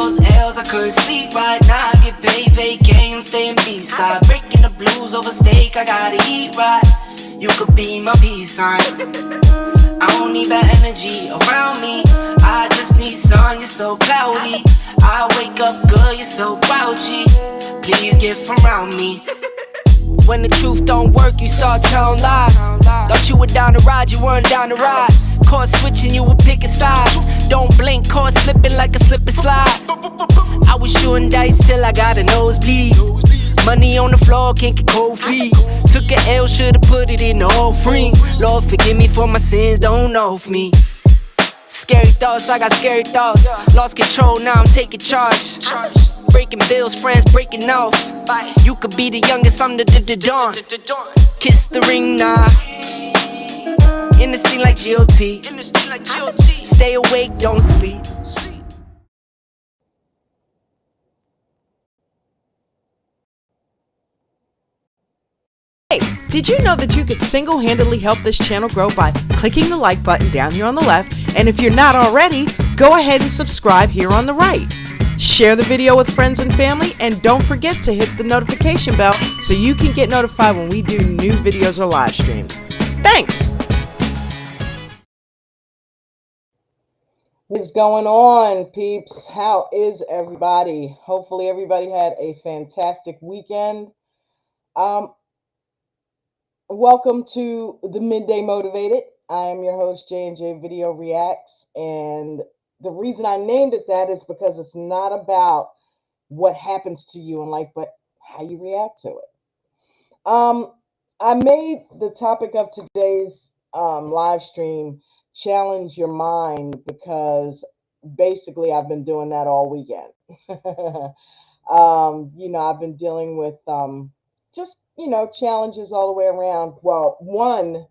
those L's, I couldn't sleep right now. I get paid, vacay, I'm staying B-side. Breaking the blues over steak, I gotta eat right. You could be my peace sign. I don't need bad energy around me. I just need sun, you're so cloudy. I wake up good, you're so grouchy. Please get from around me. When the truth don't work, you start telling lies. Thought you were down to ride, you weren't down to ride. Caught switching, you were picking sides. Don't blink, caught slipping like a slip and slide. I was shooting dice till I got a nosebleed. Money on the floor, can't get cold feet. Took a L, should've put it in the offering. Lord, forgive me for my sins, don't know of me. Scary thoughts, I got scary thoughts. Lost control, now I'm taking charge. Breaking bills, friends breaking off. You could be the youngest, I'm the dawn. Kiss the ring, nah. In the scene like GOT. Stay awake, don't sleep. Hey, did you know that you could single-handedly help this channel grow by clicking the like button down here on the left? And if you're not already, go ahead and subscribe here on the right. Share the video with friends and family, and don't forget to hit the notification bell so you can get notified when we do new videos or live streams. Thanks! What's going on, peeps? How is everybody? Hopefully everybody had a fantastic weekend. Welcome to the Midday Motivated. I am your host, J&J Video Reacts, and the reason I named it that is because it's not about what happens to you in life, but how you react to it. I made the topic of today's live stream challenge your mind because basically I've been doing that all weekend. I've been dealing with just challenges all the way around. Well, one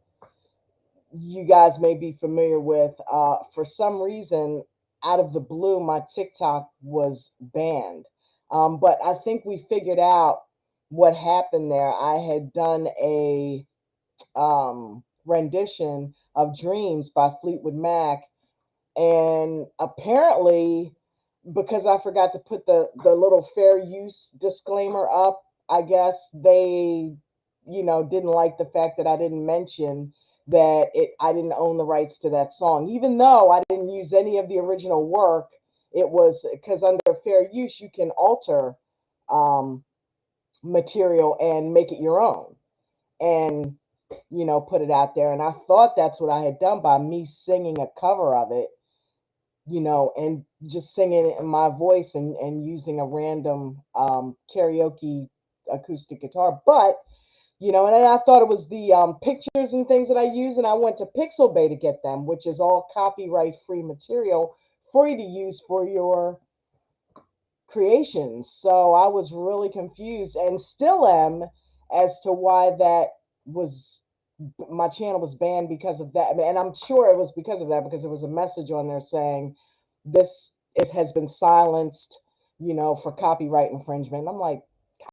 you guys may be familiar with, for some reason, out of the blue, my TikTok was banned. But I think we figured out what happened there. I had done a rendition of Dreams by Fleetwood Mac, and apparently, because I forgot to put the little fair use disclaimer up, I guess they, didn't like the fact that I didn't mention that I didn't own the rights to that song, even though I didn't use any of the original work. It was because under fair use you can alter material and make it your own, and put it out there. And I thought that's what I had done by me singing a cover of it, and just singing it in my voice and using a random karaoke acoustic guitar. But, and then I thought it was the pictures and things that I use, and I went to Pixabay to get them, which is all copyright-free material for you to use for your creations. So I was really confused and still am as to why my channel was banned because of that. And I'm sure it was because of that, because there was a message on there saying it has been silenced, for copyright infringement. And I'm like,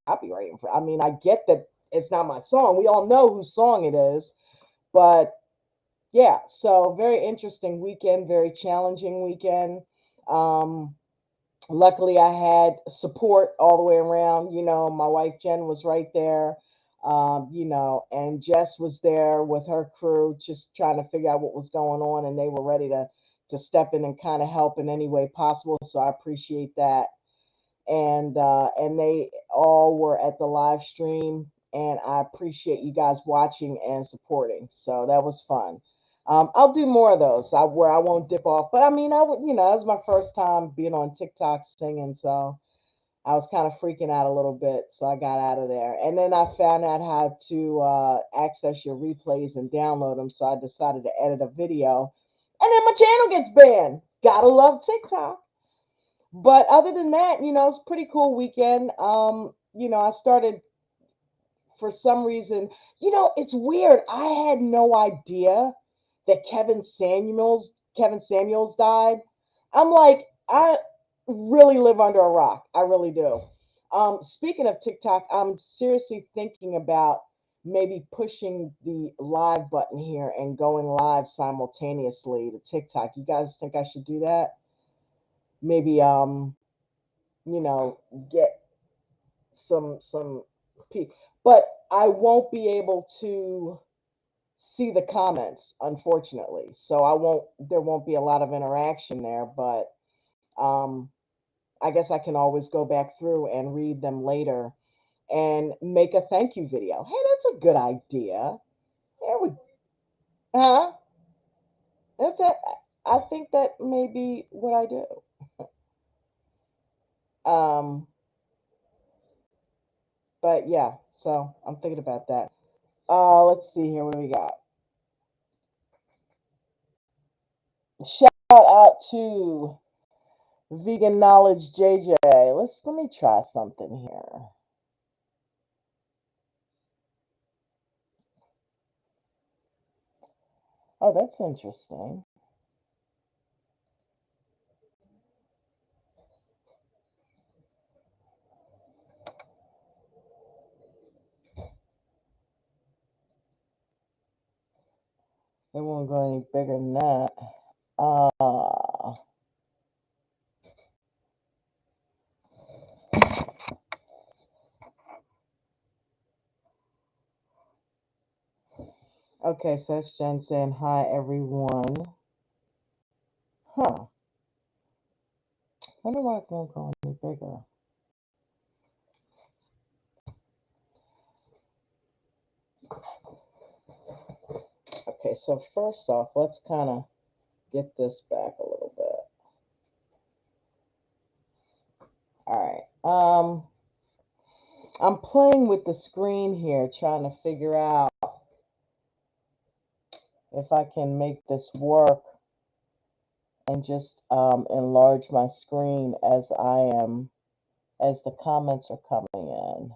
copyright infringement? I mean, I get that it's not my song. We all know whose song it is. But yeah, so very interesting weekend, very challenging weekend. Luckily, I had support all the way around. My wife Jen was right there. And Jess was there with her crew, just trying to figure out what was going on, and they were ready to step in and kind of help in any way possible. So I appreciate that. And they all were at the live stream, and I appreciate you guys watching and supporting. So that was fun. I'll do more of those where I won't dip off. But I mean, I would, it was my first time being on TikTok singing, so I was kind of freaking out a little bit, so I got out of there. And then I found out how to access your replays and download them, so I decided to edit a video. And then my channel gets banned. Gotta love TikTok. But other than that, it's a pretty cool weekend. I started, for some reason, it's weird. I had no idea that Kevin Samuels died. I'm like, I really live under a rock. I really do. Speaking of TikTok, I'm seriously thinking about maybe pushing the live button here and going live simultaneously to TikTok. You guys think I should do that? Maybe get some but I won't be able to see the comments, unfortunately. So there won't be a lot of interaction there, but um I guess I can always go back through and read them later and make a thank you video. Hey, that's a good idea. There we huh? That's it. I think that may be what I do. Um, but yeah, so I'm thinking about that. Let's see here. What do we got? Shout out to Vegan Knowledge JJ. Let me try something here. Oh, that's interesting. It won't go any bigger than that. Uh, okay, so that's Jen saying hi, everyone. Huh. Wonder why it won't go any bigger. Okay, so first off, let's kind of get this back a little bit. All right. I'm playing with the screen here, trying to figure out if I can make this work and just enlarge my screen as the comments are coming in.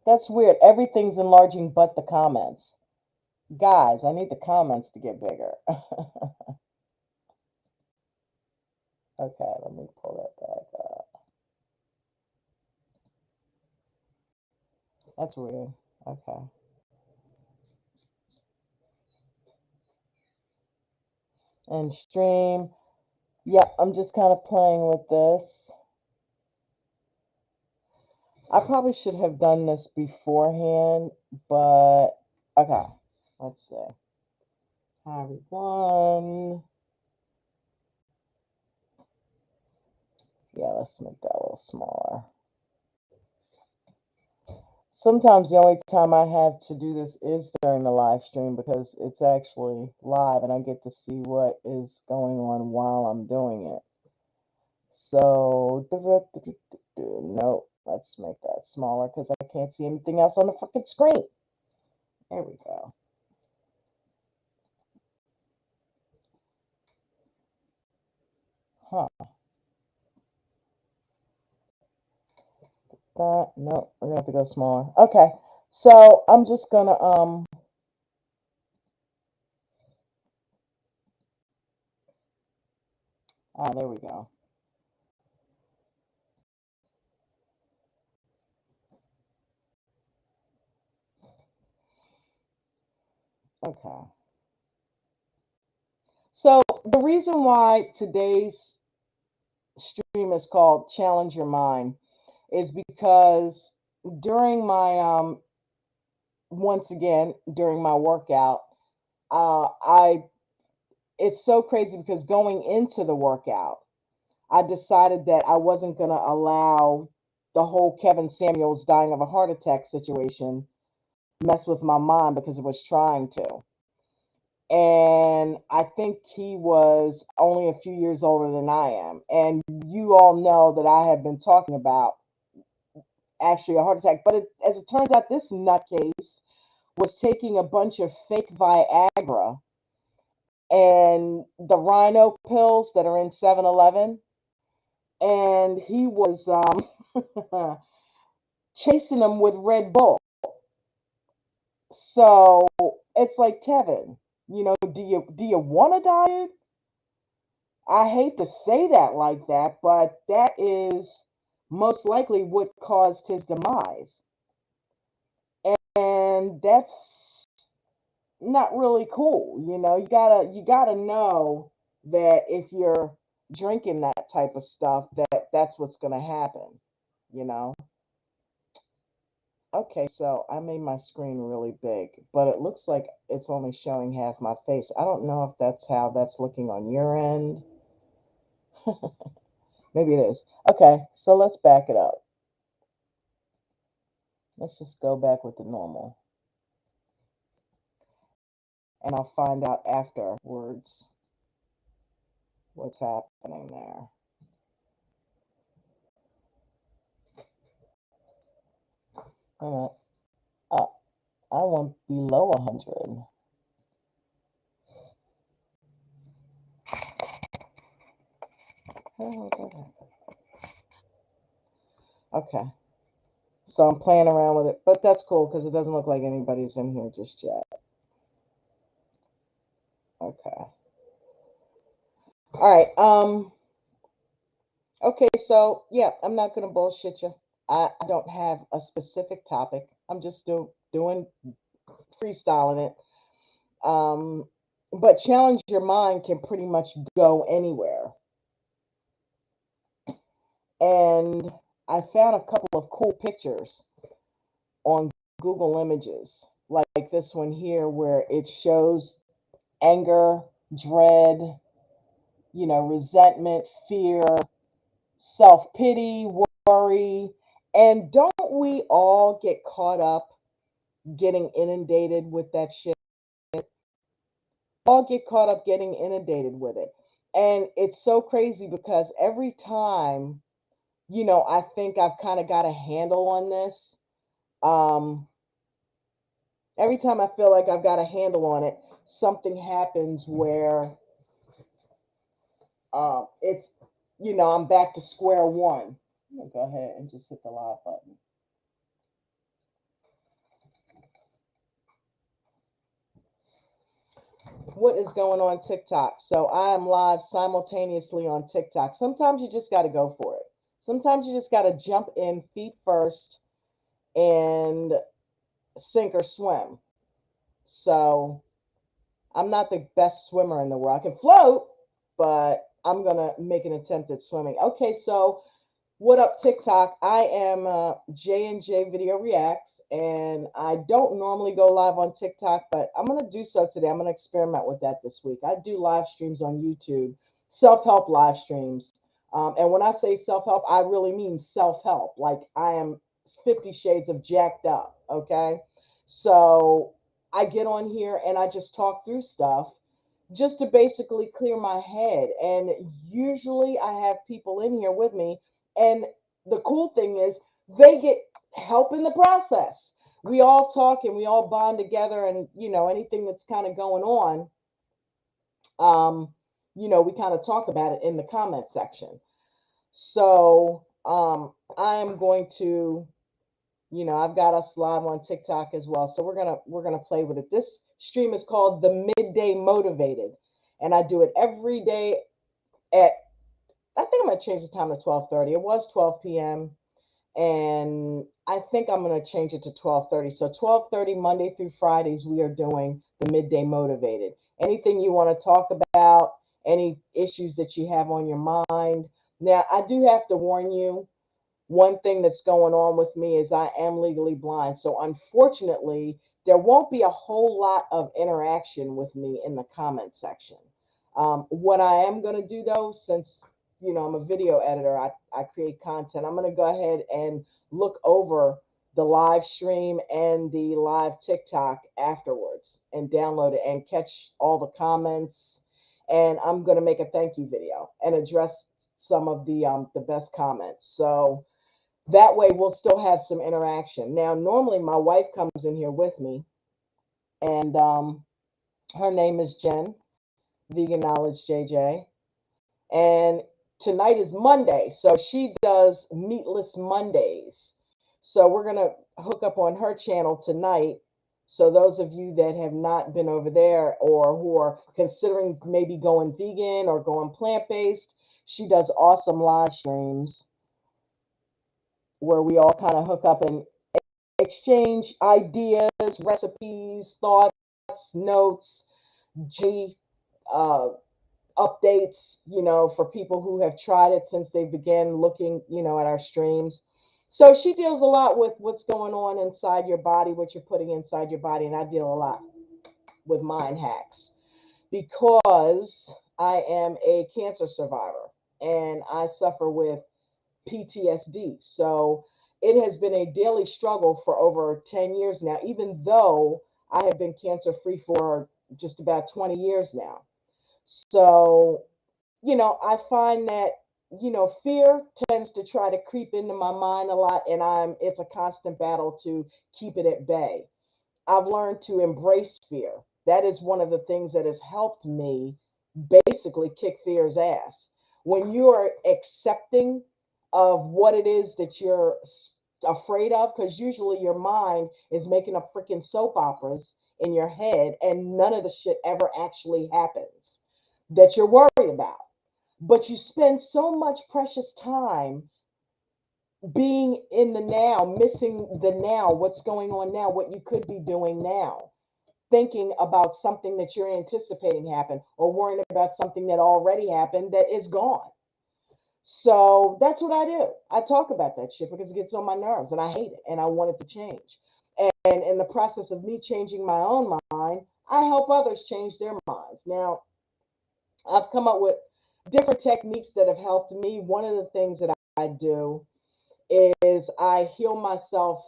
That's weird. Everything's enlarging but the comments. Guys, I need the comments to get bigger. Okay, let me pull that back up. That's weird. Okay. And stream. Yeah, I'm just kind of playing with this. I probably should have done this beforehand, but okay. Let's see. Hi, everyone. Yeah, let's make that a little smaller. Sometimes the only time I have to do this is during the live stream because it's actually live and I get to see what is going on while I'm doing it. So, no, let's make that smaller because I can't see anything else on the fucking screen. There we go. Huh. No, we're gonna have to go smaller. Okay, so I'm just gonna there we go. Okay. So the reason why today's stream is called Challenge Your Mind is because during my once again during my workout, I it's so crazy because going into the workout, I decided that I wasn't going to allow the whole Kevin Samuels dying of a heart attack situation mess with my mind because it was trying to. And I think he was only a few years older than I am. And you all know that I have been talking about actually a heart attack. But as it turns out, this nutcase was taking a bunch of fake Viagra and the rhino pills that are in 7-Eleven. And he was chasing them with Red Bull. So it's like, Kevin, do you want to die? I hate to say that like that, but that is most likely what caused his demise. And that's not really cool. You gotta know that if you're drinking that type of stuff, that's what's gonna happen, you know. Okay, so I made my screen really big, but it looks like it's only showing half my face. I don't know if that's how that's looking on your end. Maybe it is. Okay, so let's back it up. Let's just go back with the normal. And I'll find out afterwards what's happening there. All right. I want below 100. Okay. So I'm playing around with it, but that's cool because it doesn't look like anybody's in here just yet. Okay. All right. Okay, so yeah, I'm not gonna bullshit you. I don't have a specific topic. I'm just doing freestyling it. But challenge your mind can pretty much go anywhere. And I found a couple of cool pictures on Google Images, like this one here, where it shows anger, dread, resentment, fear, self pity, worry. And don't we all get caught up getting inundated with that shit? All get caught up getting inundated with it. And it's so crazy because every time, I think I've kind of got a handle on this. Um, every time I feel like I've got a handle on it, something happens where it's, I'm back to square one. I'm gonna go ahead and just hit the live button. What is going on TikTok? So I am live simultaneously on TikTok. Sometimes you just got to go for it. Sometimes you just got to jump in feet first and sink or swim. So I'm not the best swimmer in the world. I can float, but I'm going to make an attempt at swimming. Okay, so what up, TikTok? I am J&J Video Reacts, and I don't normally go live on TikTok, but I'm going to do so today. I'm going to experiment with that this week. I do live streams on YouTube, self-help live streams. And when I say self-help, I really mean self-help. Like I am 50 shades of jacked up, okay? So I get on here and I just talk through stuff just to basically clear my head. And usually I have people in here with me, and the cool thing is they get help in the process. We all talk and we all bond together, and anything that's kind of going on, we kind of talk about it in the comment section. So I'm going to, I've got us live on TikTok as well. So we're gonna play with it. This stream is called the Midday Motivated, and I do it every day at, I think I'm gonna change the time to 12:30. It was 12 p.m. and I think I'm gonna change it to 12:30. So 12:30 Monday through Fridays, we are doing the Midday Motivated. Anything you want to talk about, any issues that you have on your mind. Now, I do have to warn you, one thing that's going on with me is I am legally blind. So unfortunately, there won't be a whole lot of interaction with me in the comment section. What I am going to do though, since I'm a video editor, I create content, I'm going to go ahead and look over the live stream and the live TikTok afterwards and download it and catch all the comments. And I'm going to make a thank you video and address some of the best comments. So that way we'll still have some interaction. Now, normally my wife comes in here with me, and her name is Jen, Vegan Knowledge JJ. And tonight is Monday, so she does Meatless Mondays. So we're going to hook up on her channel tonight. So those of you that have not been over there or who are considering maybe going vegan or going plant-based, she does awesome live streams. where we all kind of hook up and exchange ideas, recipes, thoughts, notes, G uh, updates, for people who have tried it since they began looking, at our streams. So she deals a lot with what's going on inside your body, what you're putting inside your body, and I deal a lot with mind hacks because I am a cancer survivor and I suffer with PTSD. So it has been a daily struggle for over 10 years now, even though I have been cancer free for just about 20 years now. So, I find that, fear tends to try to creep into my mind a lot, and it's a constant battle to keep it at bay. I've learned to embrace fear. That is one of the things that has helped me basically kick fear's ass. When you are accepting of what it is that you're afraid of, because usually your mind is making up freaking soap operas in your head and none of the shit ever actually happens that you're worried about. But you spend so much precious time being in the now, missing the now, what's going on now, what you could be doing now, thinking about something that you're anticipating happen or worrying about something that already happened that is gone. So that's what I do. I talk about that shit because it gets on my nerves and I hate it and I want it to change. And in the process of me changing my own mind, I help others change their minds. Now, I've come up with different techniques that have helped me. One of the things that I do is I heal myself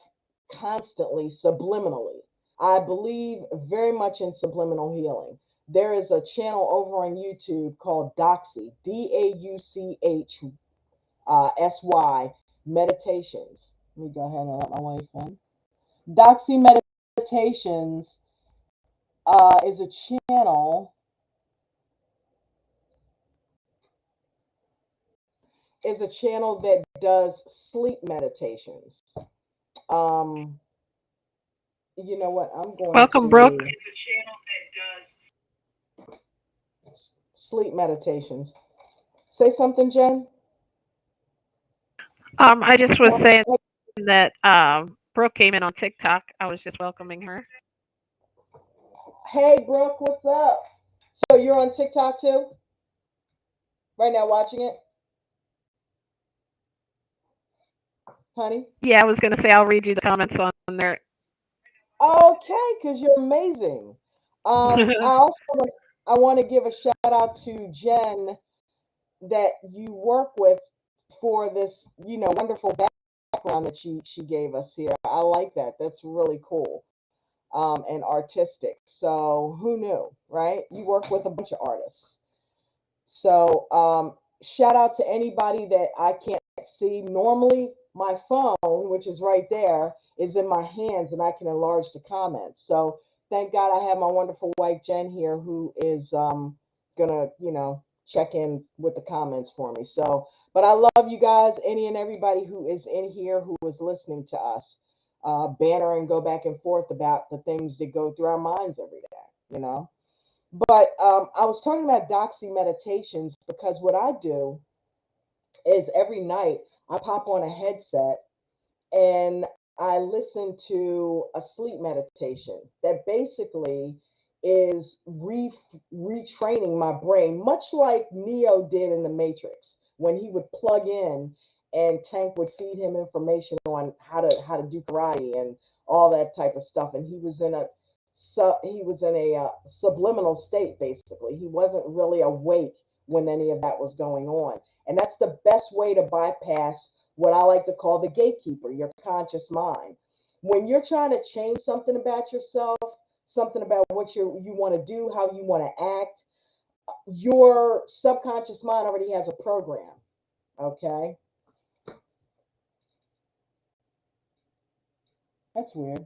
constantly, subliminally. I believe very much in subliminal healing. There is a channel over on YouTube called Dauchsy, Dauchsy Meditations. Let me go ahead and let my wife in. Dauchsy Meditations is a channel that does sleep meditations. Um, you know what? I'm going Welcome, Brooke. to sleep meditations. Say something, Jen. I just was saying that Brooke came in on TikTok. I was just welcoming her. Hey, Brooke, what's up? So you're on TikTok too? Right now, watching it, honey? Yeah, I was going to say I'll read you the comments on there. Okay, because you're amazing. I also I want to give a shout out to Jen that you work with for this, wonderful background that she gave us here. I like that. That's really cool. And artistic. So who knew, right? You work with a bunch of artists. So shout out to anybody that I can't see. Normally, my phone, which is right there, is in my hands and I can enlarge the comments. So thank God I have my wonderful wife Jen here who is gonna, check in with the comments for me. So, but I love you guys, any and everybody who is in here who is listening to us banter and go back and forth about the things that go through our minds every day. But I was talking about Dauchsy Meditations because what I do is every night I pop on a headset and I listen to a sleep meditation that basically is retraining my brain, much like Neo did in the Matrix when he would plug in and Tank would feed him information on how to do karate and all that type of stuff, and he was in a subliminal state. Basically, he wasn't really awake when any of that was going on, and that's the best way to bypass what I like to call the gatekeeper, your conscious mind. When you're trying to change something about yourself, something about what you want to do, how you want to act, your subconscious mind already has a program. Okay, that's weird.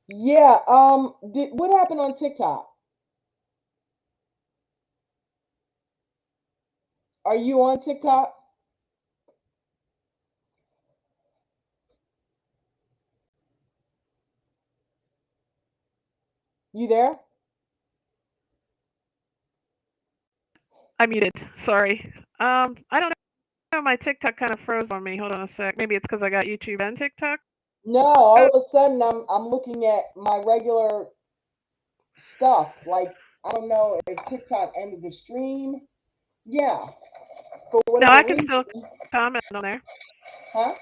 Yeah. What happened on TikTok? Are you on TikTok? You there? I muted. Sorry. I don't know. My TikTok kind of froze on me. Hold on a sec. Maybe it's because I got YouTube and TikTok. No, all of a sudden I'm looking at my regular stuff. Like I don't know if TikTok ended the stream. Yeah, for No, I whatever can reason, still comment on there. huh?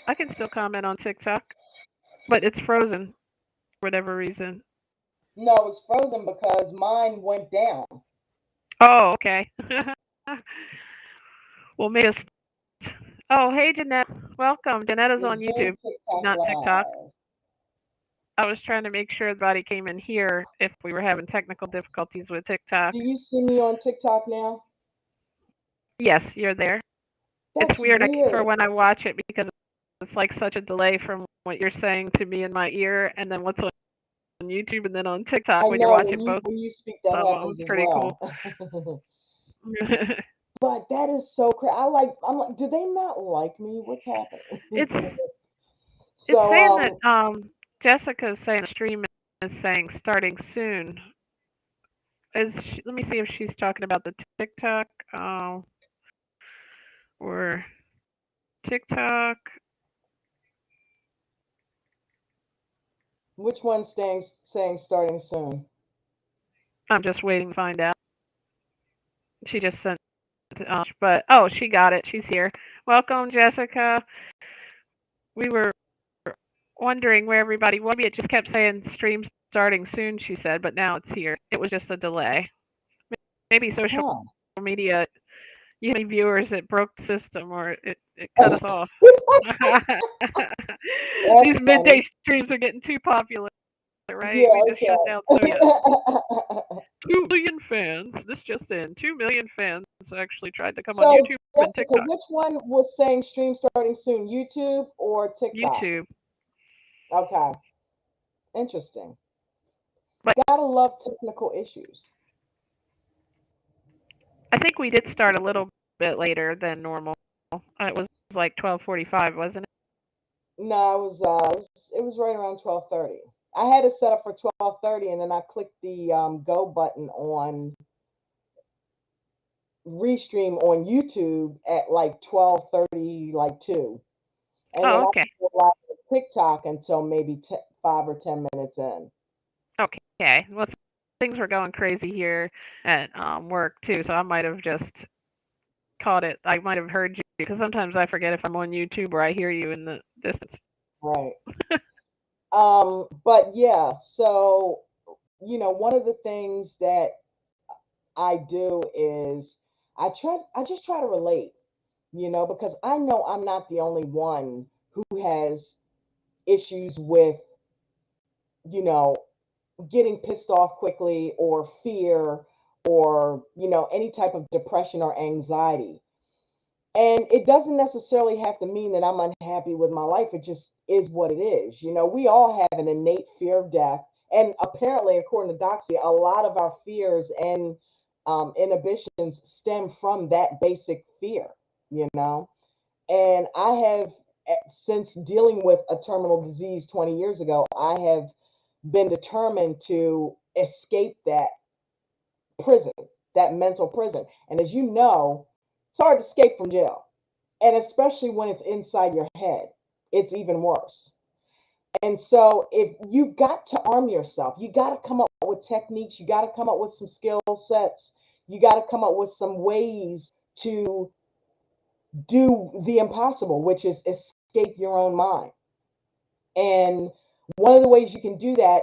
I can still comment on TikTok, but it's frozen for whatever reason. No, it's frozen because mine went down. Oh, okay. Well, maybe just. Oh, hey, Jeanette. Welcome. Jeanette is on Resume YouTube, TikTok not TikTok. live. I was trying to make sure everybody came in here if we were having technical difficulties with TikTok. Do you see me on TikTok now? Yes, you're there. It's That's weird for weird. when I watch it because it's like such a delay from what you're saying to me in my ear and then what's on YouTube and then on TikTok I when you're know watching both when you speak that of them. happens It's as pretty cool. well. But that is so crazy. I'm like, do they not like me? What's happening? It's it's saying that So Jessica is saying the stream is saying starting soon. Let me see if she's talking about the TikTok or TikTok. which one's saying starting soon? I'm just waiting to find out. She just sent, but oh, she got it. She's here. Welcome, Jessica. We were wondering where everybody was. Maybe it just kept saying stream starting soon, she said, but now it's here. It was just a delay. Maybe social Huh. media, you had any viewers, it broke the system or it cut us off. That's These midday funny. streams are getting too popular, right? Yeah, We just shut down okay. social. 2 million fans. This just in. 2 million fans actually tried to come on So YouTube and Jessica, TikTok. which one was saying stream starting soon? YouTube or TikTok? YouTube. Okay. Interesting. But Gotta love technical issues. I think we did start a little bit later than normal. It was like 12:45, wasn't it? No, it was right around 12:30. I had it set up for 12:30, and then I clicked the go button on restream on YouTube at like 12:30, like two, and then Oh, I okay. didn't go live on TikTok until maybe 5 or 10 minutes in. Okay. Well, things were going crazy here at work too, so I might have just caught it. I might have heard you because sometimes I forget if I'm on YouTube or I hear you in the distance. Right. But yeah, so one of the things that I do is I just try to relate, because I know I'm not the only one who has issues with, you know, getting pissed off quickly or fear or, any type of depression or anxiety. And it doesn't necessarily have to mean that I'm unhappy with my life. It just is what it is. We all have an innate fear of death. And apparently, according to Dauchsy, a lot of our fears and inhibitions stem from that basic fear, you know? And I have, since dealing with a terminal disease 20 years ago, I have been determined to escape that prison, that mental prison. And as you know, it's hard to escape from jail. And especially when it's inside your head, it's even worse. And so if you've got to arm yourself, you got to come up with techniques, you got to come up with some skill sets, you got to come up with some ways to do the impossible, which is escape your own mind. And one of the ways you can do that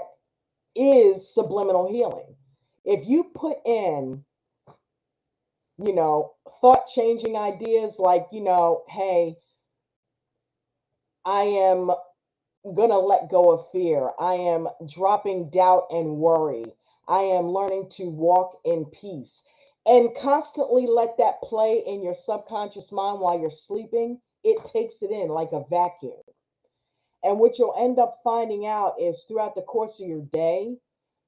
is subliminal healing. If you put in, thought changing ideas like, hey, I am going to let go of fear. I am dropping doubt and worry. I am learning to walk in peace. And constantly let that play in your subconscious mind while you're sleeping. It takes it in like a vacuum. And what you'll end up finding out is throughout the course of your day,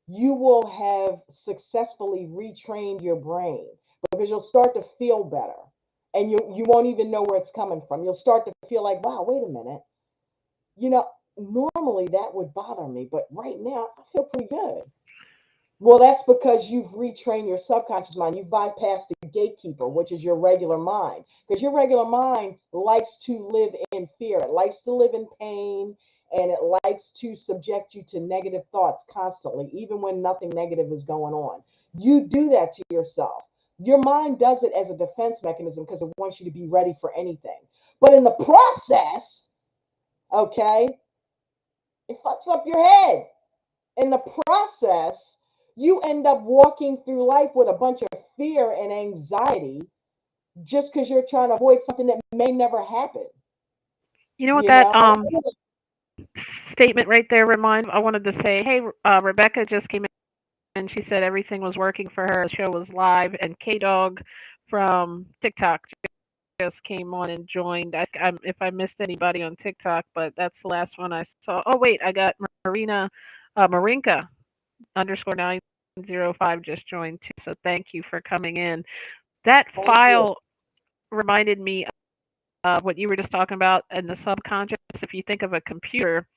you will have successfully retrained your brain because you'll start to feel better and you won't even know where it's coming from. You'll start to feel like, wow, wait a minute. Normally that would bother me, but right now I feel pretty good. Well, that's because you've retrained your subconscious mind. You've bypassed the gatekeeper, which is your regular mind. Because your regular mind likes to live in fear, it likes to live in pain, and it likes to subject you to negative thoughts constantly, even when nothing negative is going on. You do that to yourself. Your mind does it as a defense mechanism because it wants you to be ready for anything. But in the process, okay, it fucks up your head. In the process, you end up walking through life with a bunch of fear and anxiety just because you're trying to avoid something that may never happen. You know what You that know, statement right there remind? I wanted to say, hey, Rebecca just came in. She said everything was working for her. The show was live, and K Dog from TikTok just came on and joined. If I missed anybody on TikTok, but that's the last one I saw. Oh wait, I got Marina, Marinka underscore 905 just joined too. So thank you for coming in. That thank you. file reminded me of what you were just talking about in the subconscious. If you think of a computer,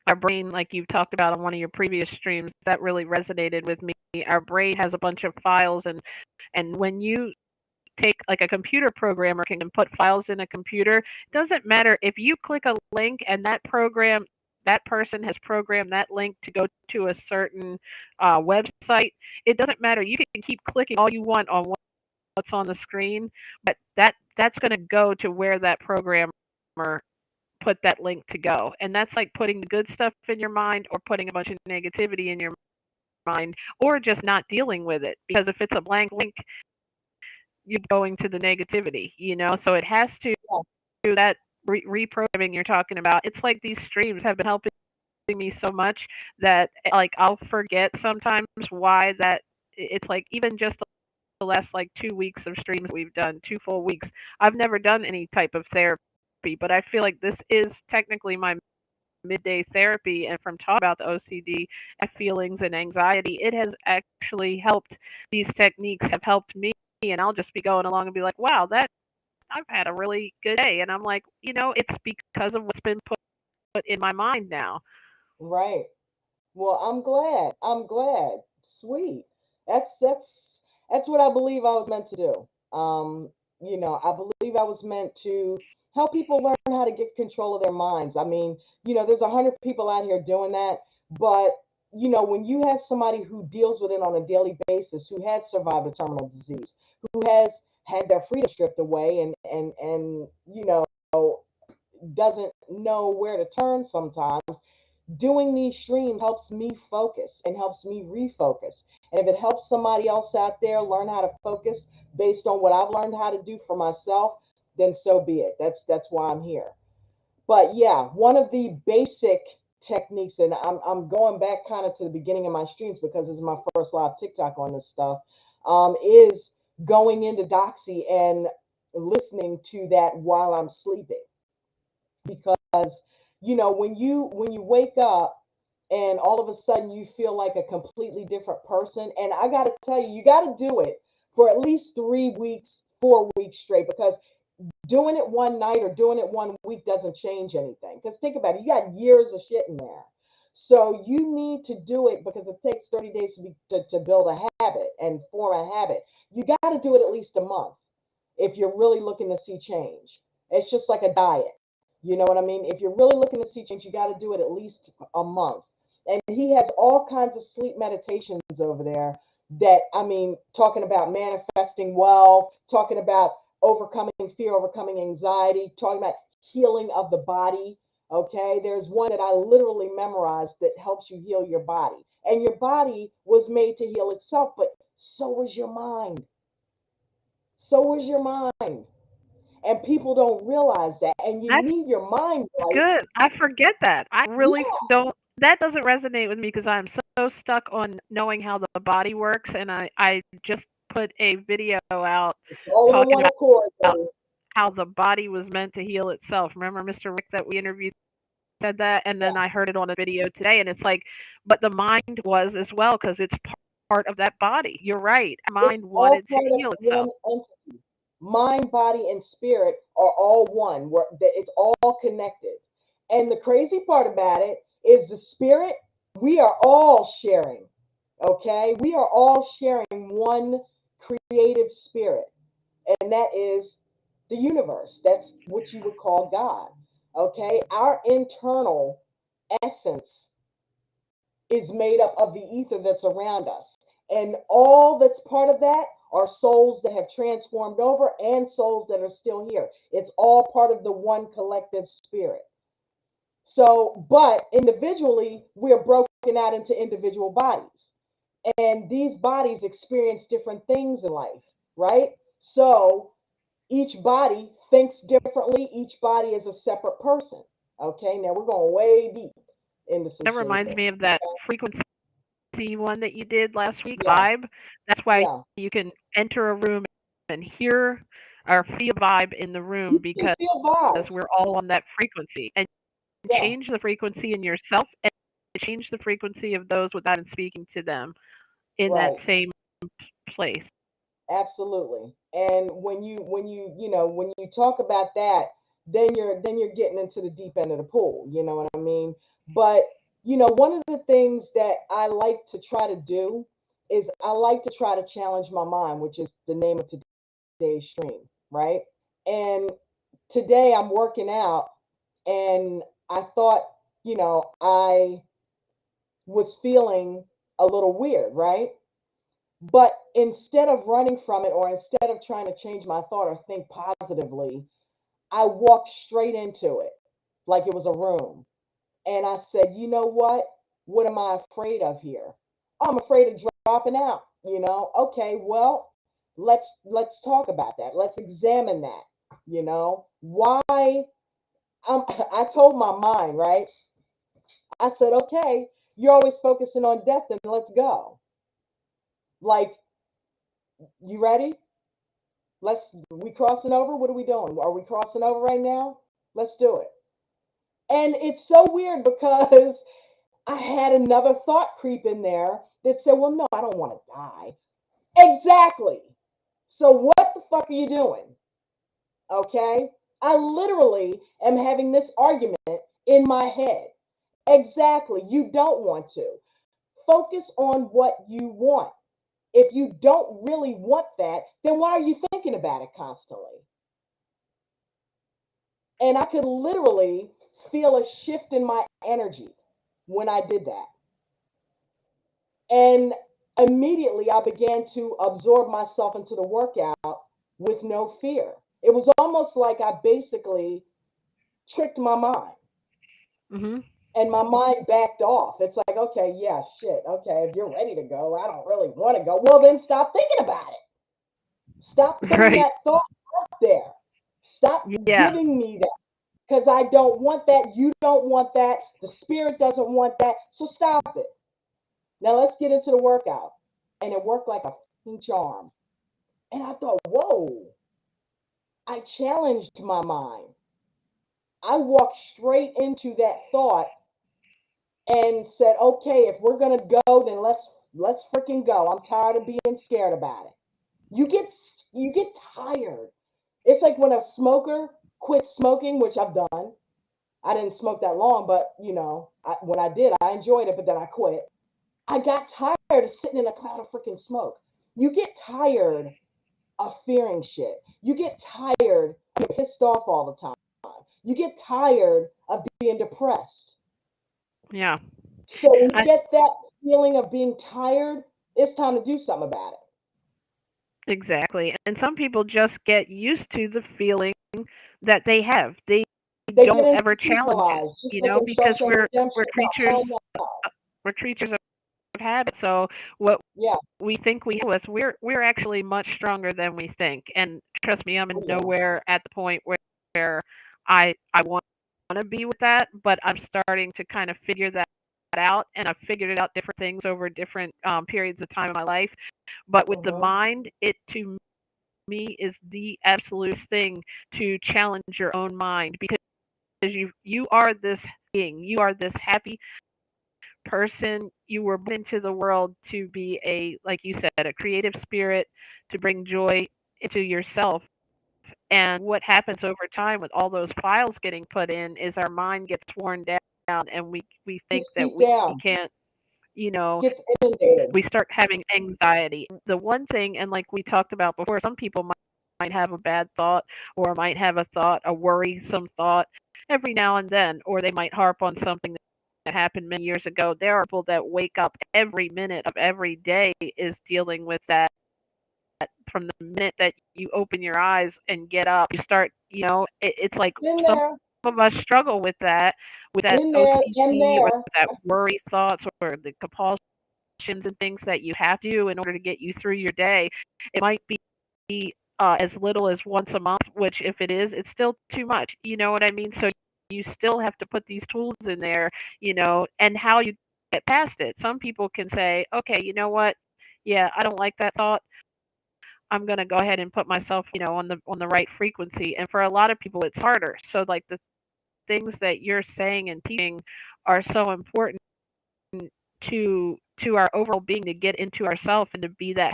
our brain, like you talked about on one of your previous streams, that really resonated with me. Our brain has a bunch of files, and when you take like a computer programmer can put files in a computer, it doesn't matter if you click a link and that person has programmed that link to go to a certain website. It doesn't matter. You can keep clicking all you want on what's on the screen, but that's going to go to where that programmer put that link to go. And that's like putting the good stuff in your mind or putting a bunch of negativity in your mind or just not dealing with it. Because if it's a blank link, you're going to the negativity, So it has to Yeah, do that reprogramming you're talking about. It's like these streams have been helping me so much that like I'll forget sometimes why that it's like even just the last like 2 weeks of streams we've done, 2 full weeks. I've never done any type of therapy, but I feel like this is technically my midday therapy. And from talking about the OCD and feelings and anxiety, it has actually helped. These techniques have helped me, and I'll just be going along and be like, wow, that I've had a really good day. And I'm like, it's because of what's been put in my mind now. right. Well, I'm glad. I'm glad. Sweet. That's what I believe I was meant to do. I believe I was meant to help people learn how to get control of their minds. I mean, there's 100 people out here doing that, but when you have somebody who deals with it on a daily basis, who has survived a terminal disease, who has had their freedom stripped away, and doesn't know where to turn sometimes, doing these streams helps me focus and helps me refocus. And if it helps somebody else out there learn how to focus based on what I've learned how to do for myself, then so be it. That's why I'm here. But yeah, one of the basic techniques, and I'm going back kind of to the beginning of my streams because this is my first live TikTok on this stuff, is going into Doxy and listening to that while I'm sleeping. Because when you wake up and all of a sudden you feel like a completely different person, and I got to tell you, you got to do it for at least 3 weeks, 4 weeks straight, because doing it one night or doing it one week doesn't change anything. Because think about it, you got years of shit in there. So you need to do it because it takes 30 days to build a habit and form a habit. You got to do it at least a month if you're really looking to see change. It's just like a diet. You know what I mean? If you're really looking to see change, you got to do it at least a month. And he has all kinds of sleep meditations over there that, I mean, talking about manifesting wealth, talking about overcoming fear, overcoming anxiety, talking about healing of the body. Okay. There's one that I literally memorized that helps you heal your body. And your body was made to heal itself, but so was your mind. So was your mind. And people don't realize that. And you That's need your mind right. good. I forget that. I really Yeah, don't. That doesn't resonate with me because I'm so stuck on knowing how the body works. And I just put a video out it's all on talking one accord, about baby. how the body was meant to heal itself. Remember Mr. Rick that we interviewed said that? And then Yeah, I heard it on a video today. And it's like, but the mind was as well because it's part of that body. You're right. Mind it's all wanted to part of heal itself. one entity. Mind, body, and spirit are all one. It's all connected. And the crazy part about it is the spirit, we are all sharing. Okay, we are all sharing one creative spirit, and that is the universe. That's what you would call God. Okay, our internal essence is made up of the ether that's around us. And all that's part of that are souls that have transformed over and souls that are still here. It's all part of the one collective spirit. So, but individually, we're broken out into individual bodies. And these bodies experience different things in life, right? So each body thinks differently. Each body is a separate person. Okay, now we're going way deep into some That shit reminds here. me of that frequency one that you did last week, Yeah, vibe. That's why yeah. you can enter a room and hear or feel vibe in the You room can because feel vibes. we're all on that frequency. And Yeah, change the frequency in yourself and change the frequency of those without even speaking to them in that right. same place. Absolutely. And when you talk about that, then you're getting into the deep end of the pool, you know what I mean? But one of the things that I like to try to do is I like to try to challenge my mind, which is the name of today's stream, right? And today I'm working out and I thought, I was feeling a little weird, right? But instead of running from it or instead of trying to change my thought or think positively, I walked straight into it like it was a room. And I said, you know what? What am I afraid of here? Oh, I'm afraid of dropping out, Okay, well, let's talk about that. Let's examine that. Why I told my mind, right? I said, okay, you're always focusing on death, then let's go. Like, you ready? We crossing over? What are we doing? Are we crossing over right now? Let's do it. And it's so weird because I had another thought creep in there that said, well, no, I don't want to die. Exactly. So what the fuck are you doing? Okay. I literally am having this argument in my head. Exactly. You don't want to. Focus on what you want. If you don't really want that, then why are you thinking about it constantly? And I could literally feel a shift in my energy when I did that. And immediately I began to absorb myself into the workout with no fear. It was almost like I basically tricked my mind Hmm. and my mind backed off. It's like, okay, yeah, shit. Okay, if you're ready to go, I don't really want to go. Well, then stop thinking about it. Stop putting Right. that thought out there. Stop Yeah. giving me that because I don't want that. You don't want that. The spirit doesn't want that. So stop it. Now let's get into the workout. And it worked like a charm. And I thought, whoa, I challenged my mind. I walked straight into that thought and said, okay, if we're gonna go, then let's freaking go. I'm tired of being scared about it. You get you get tired. It's like when a smoker quits smoking, which I've done. I didn't smoke that long, but when I did, I enjoyed it, but then I quit. I got tired of sitting in a cloud of freaking smoke. You get tired of fearing shit. You get tired of being pissed off all the time. You get tired of being depressed. Yeah. So when you I, get that feeling of being tired, it's time to do something about it. exactly. And some people just get used to the feeling that they have. They They get don't ever challenge it, institutionalized, just like in because Shawshank we're Redemption. No, creatures hell no. we're creatures of habit. So what Yeah, we think we have with, we're actually much stronger than we think. And trust me, I'm oh in yeah. nowhere at the point where I want to be with that, but I'm starting to kind of figure that out, and I've figured it out different things over different periods of time in my life. But with the Mm-hmm. mind, it to me is the absolute thing to challenge your own mind, because you are this being, you are this happy person. You were born into the world to be a, like you said, a creative spirit, to bring joy into yourself. And what happens over time with all those files getting put in is our mind gets worn down, and we think It's that beat we down. can't, Gets inundated. we start having anxiety. The one thing, and like we talked about before, some people might have a bad thought or might have a thought, a worrisome thought every now and then, or they might harp on something that happened many years ago. There are people that wake up every minute of every day is dealing with that. From the minute that you open your eyes and get up, you start, it's like Been some there, of us struggle with that been there, and OCD or there. that worry thoughts or the compulsions and things that you have to do in order to get you through your day. It might be as little as once a month, which if it is, it's still too much. You know what I mean? So you still have to put these tools in there, and how you get past it. Some people can say, okay, you know what? Yeah, I don't like that thought. I'm going to go ahead and put myself, on the right frequency. And for a lot of people, it's harder. So like the things that you're saying and teaching are so important to our overall being, to get into ourselves and to be that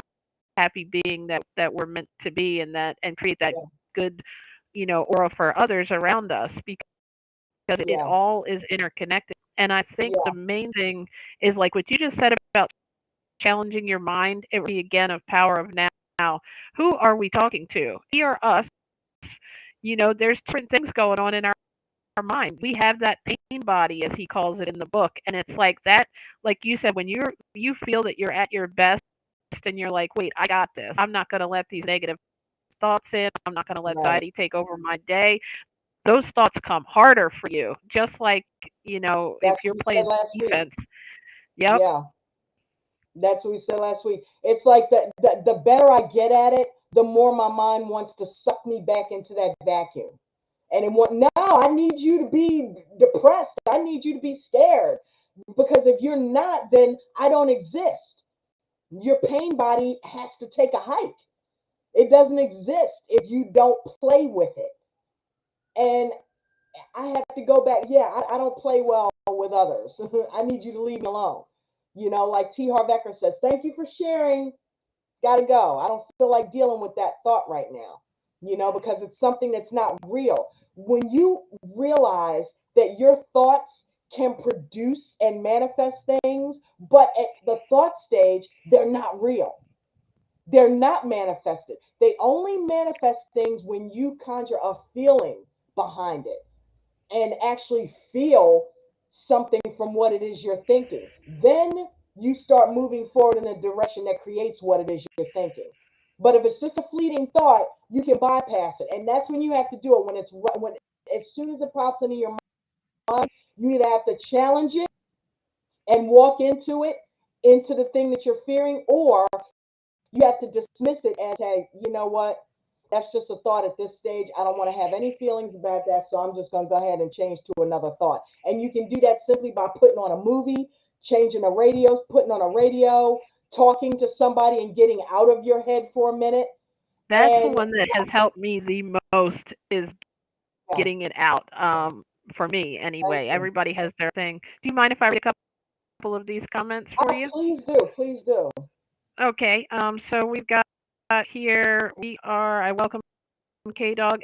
happy being that we're meant to be, and create that Yeah, good, aura for others around us, because it yeah, all is interconnected. And I think the yeah, main thing is like what you just said about challenging your mind. It really, again, of power of now. Who are we talking to? We or us? There's different things going on in our mind. We have that pain body, as he calls it in the book, and it's like that. Like you said, when you feel that you're at your best, and you're like, wait, I got this. I'm not going to let these negative thoughts in. I'm not going to let right. anxiety take over my day. Those thoughts come harder for you, just like if That's you're what we said playing last week. defense. Yep. Yeah, that's what we said last week. It's like the better I get at it, the more my mind wants to suck me back into that vacuum. And it want no, I need you to be depressed. I need you to be scared. Because if you're not, then I don't exist. Your pain body has to take a hike. It doesn't exist if you don't play with it. And I have to go back. Yeah, I don't play well with others. I need you to leave me alone. Like T. Harv Eker says, thank you for sharing. Gotta go. I don't feel like dealing with that thought right now, because it's something that's not real. When you realize that your thoughts can produce and manifest things, but at the thought stage, they're not real. They're not manifested. They only manifest things when you conjure a feeling behind it and actually feel something from what it is you're thinking. Then you start moving forward in a direction that creates what it is you're thinking. But if it's just a fleeting thought, you can bypass it, and that's when you have to do it. When as soon as it pops into your mind, you either have to challenge it and walk into it, into the thing that you're fearing, or you have to dismiss it and say, you know what? That's just a thought at this stage. I don't want to have any feelings about that. So I'm just going to go ahead and change to another thought. And you can do that simply by putting on a movie, changing a radio, putting on a radio, talking to somebody and getting out of your head for a minute. That's the And one that has helped me the most, is yeah, getting it out. For me thank anyway. you. Everybody has their thing. Do you mind if I read a couple of these comments for Oh, you? please do. Please do. Okay. So we've got here. I welcome K Dog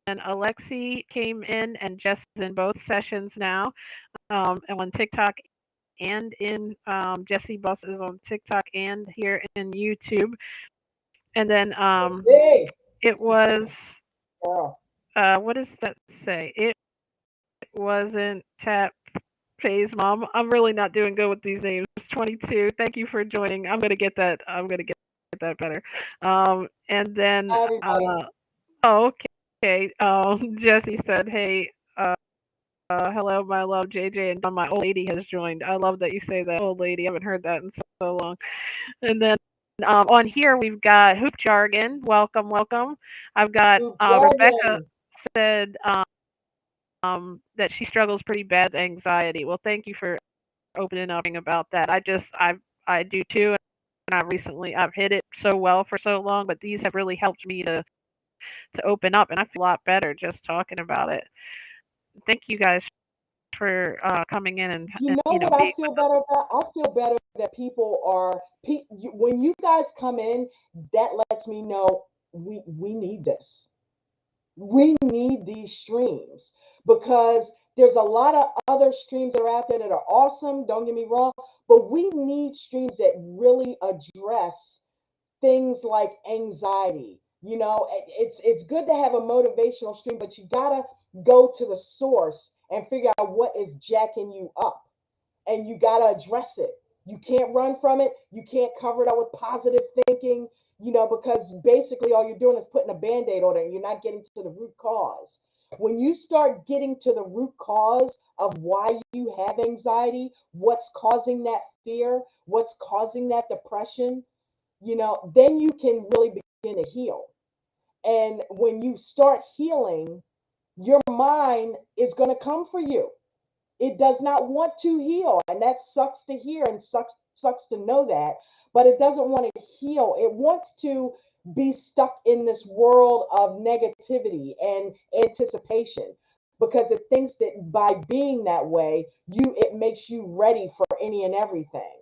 and Alexi came in, and Jess is in both sessions now. And on TikTok and in Jesse Boss is on TikTok and here in YouTube. And then Let's see. it was Girl. what does that say? It wasn't tap Pays Mom. I'm really not doing good with these names. 22. Thank you for joining. I'm gonna get that. I'm gonna get that better. And then Hi, everybody. oh, okay. Okay. Jesse said, "Hey, hello, my love, JJ, and my old lady has joined." I love that you say that, old lady. I haven't heard that in so long. And then on here we've got Hoop Jargon. Welcome, welcome. I've got Ooh, Rebecca jargon. said that she struggles pretty bad with anxiety. Well, thank you for opening up about that. I do too, and I've hid it so well for so long, but these have really helped me to open up, and I feel a lot better just talking about it. Thank you guys for coming in You and know what I being feel with us. better about? I feel better that people are when you guys come in, that lets me know we need this. We need these streams because there's a lot of other streams that are out there that are awesome. Don't get me wrong, But we need streams that really address things like anxiety. It's good to have a motivational stream, but you gotta go to the source and figure out what is jacking you up, and you got to address it. You can't run from it. You can't cover it up with positive thinking, because basically all you're doing is putting a band aid on it and you're not getting to the root cause. When you start getting to the root cause of why you have anxiety, what's causing that fear, what's causing that depression, then you can really begin to heal. And when you start healing, your mind is going to come for you. It does not want to heal, and that sucks to hear and sucks to know that, but it doesn't want to heal. It wants to be stuck in this world of negativity and anticipation, because it thinks that by being that way, it makes you ready for any and everything.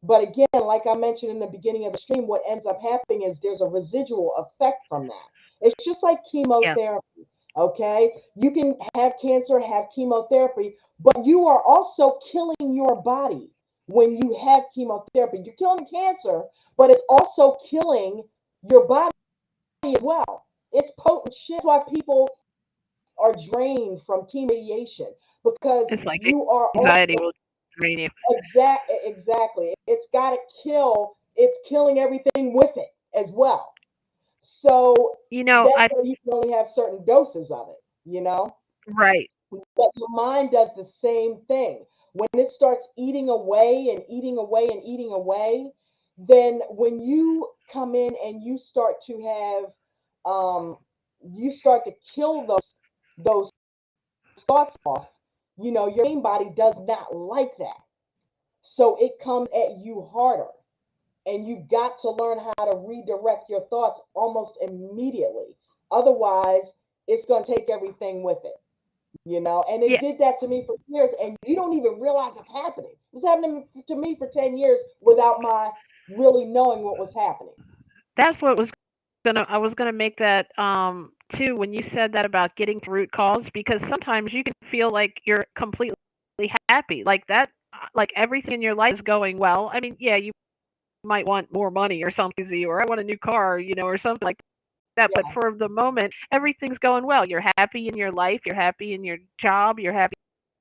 But again, like I mentioned in the beginning of the stream, what ends up happening is there's a residual effect from that. It's just like Yeah. chemotherapy. Okay, you can have cancer, have chemotherapy, but you are also killing your body when you have chemotherapy. You're killing cancer, but it's also killing your body as well. It's potent shit. That's why people are drained from chemodiation, because It's like you are anxiety also will drain you. exactly. It's got to kill. It's killing everything with it as well. So that's I why you can only have certain doses of it. right. But your mind does the same thing. When it starts eating away and eating away and eating away, then when you come in and you start to have, you start to kill those thoughts off. Your main body does not like that, so it comes at you harder. And you've got to learn how to redirect your thoughts almost immediately. Otherwise, it's going to take everything with it. And it Yeah, did that to me for years, and you don't even realize it's happening. It was happening to me for 10 years without my really knowing what was happening. that's what was I was gonna make that too when you said that about getting to root cause, because sometimes you can feel like you're completely happy, like that, like everything in your life is going well. I mean, yeah, you might want more money or something, or I want a new car, or something like that. But Yeah. for the moment, everything's going well. You're happy in your life. You're happy in your job. You're happy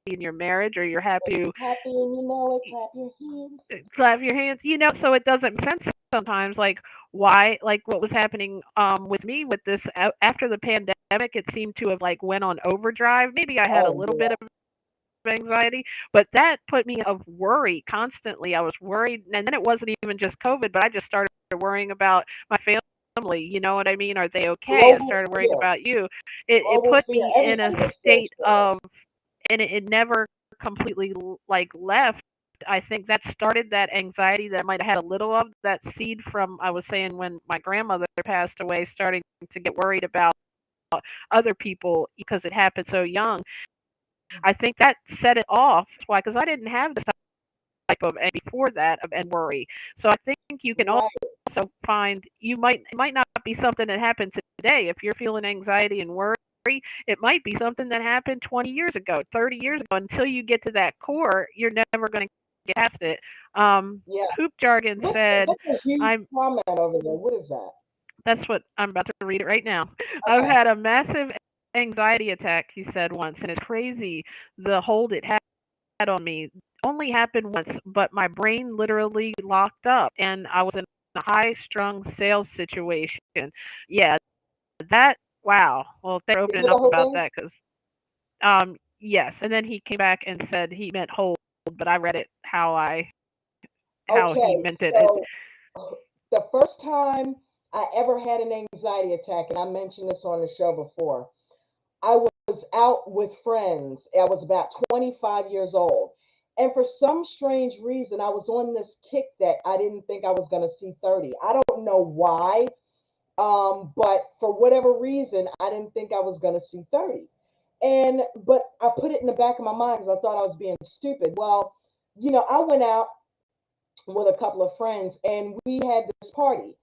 in your marriage, or you're happy Happy and you know it, clap your hands. clap your hands. So it doesn't make sense sometimes, like why, like what was happening with me with this after the pandemic, it seemed to have like went on overdrive. Maybe I had a Oh, little bit yeah. of anxiety, but that put me of worry constantly. I was worried, and then it wasn't even just COVID, but I just started worrying about my family. You know what I mean? Are they okay? I Global started worrying fear. about you. It Global put fear. me in a Everybody was scared state of, shitless. and it never completely like left. I think that started that anxiety that I might have had a little of, that seed from, I was saying, when my grandmother passed away, starting to get worried about other people because it happened so young. I think that set it off. Why? Because I didn't have this type of before that and worry. So I think you can Right. also find, it might not be something that happened today. If you're feeling anxiety and worry, it might be something that happened 20 years ago, 30 years ago. Until you get to that core, you're never going to get past it. Yeah. Hoop Jargon said, That's a huge I'm comment over there. What is that? that's what I'm about to read it right now. I've Okay. had a massive anxiety attack, he said once, and it's crazy the hold it had on me. Only happened once, but my brain literally locked up and I was in a high strung sales situation. Yeah, that, wow. Well, they're Is opening it the up whole about thing? that because, yes. And then he came back and said he meant hold, but I read it how he Okay. meant it. So the first time I ever had an anxiety attack, and I mentioned this on the show before, I was out with friends. I was about 25 years old. And for some strange reason, I was on this kick that I didn't think I was going to see 30. I don't know why, but for whatever reason, I didn't think I was going to see 30. But I put it in the back of my mind because I thought I was being stupid. Well, I went out with a couple of friends and we had this party,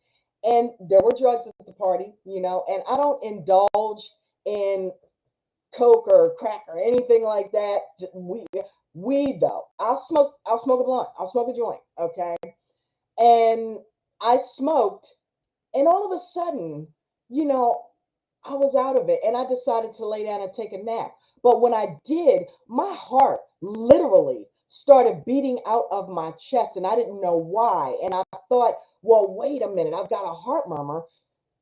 and there were drugs at the party, and I don't indulge in coke or crack or anything like that. Weed though, I'll smoke a blunt, I'll smoke a joint, okay? And I smoked, and all of a sudden, you know, I was out of it and I decided to lay down and take a nap. But when I did, my heart literally started beating out of my chest and I didn't know why. And I thought, well, wait a minute, I've got a heart murmur.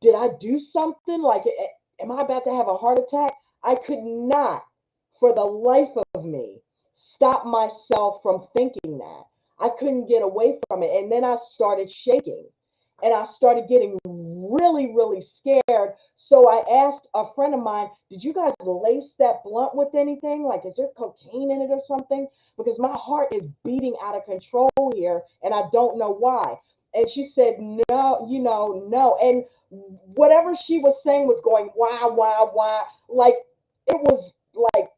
Did I do something? Like, am I about to have a heart attack? I could not, for the life of me, stop myself from thinking that. I couldn't get away from it. And then I started shaking and I started getting really, really scared. So I asked a friend of mine, did you guys lace that blunt with anything? Like, is there cocaine in it or something? Because my heart is beating out of control here and I don't know why. And she said, no, no. And whatever she was saying was going, wah, wah, wah. Like, it was like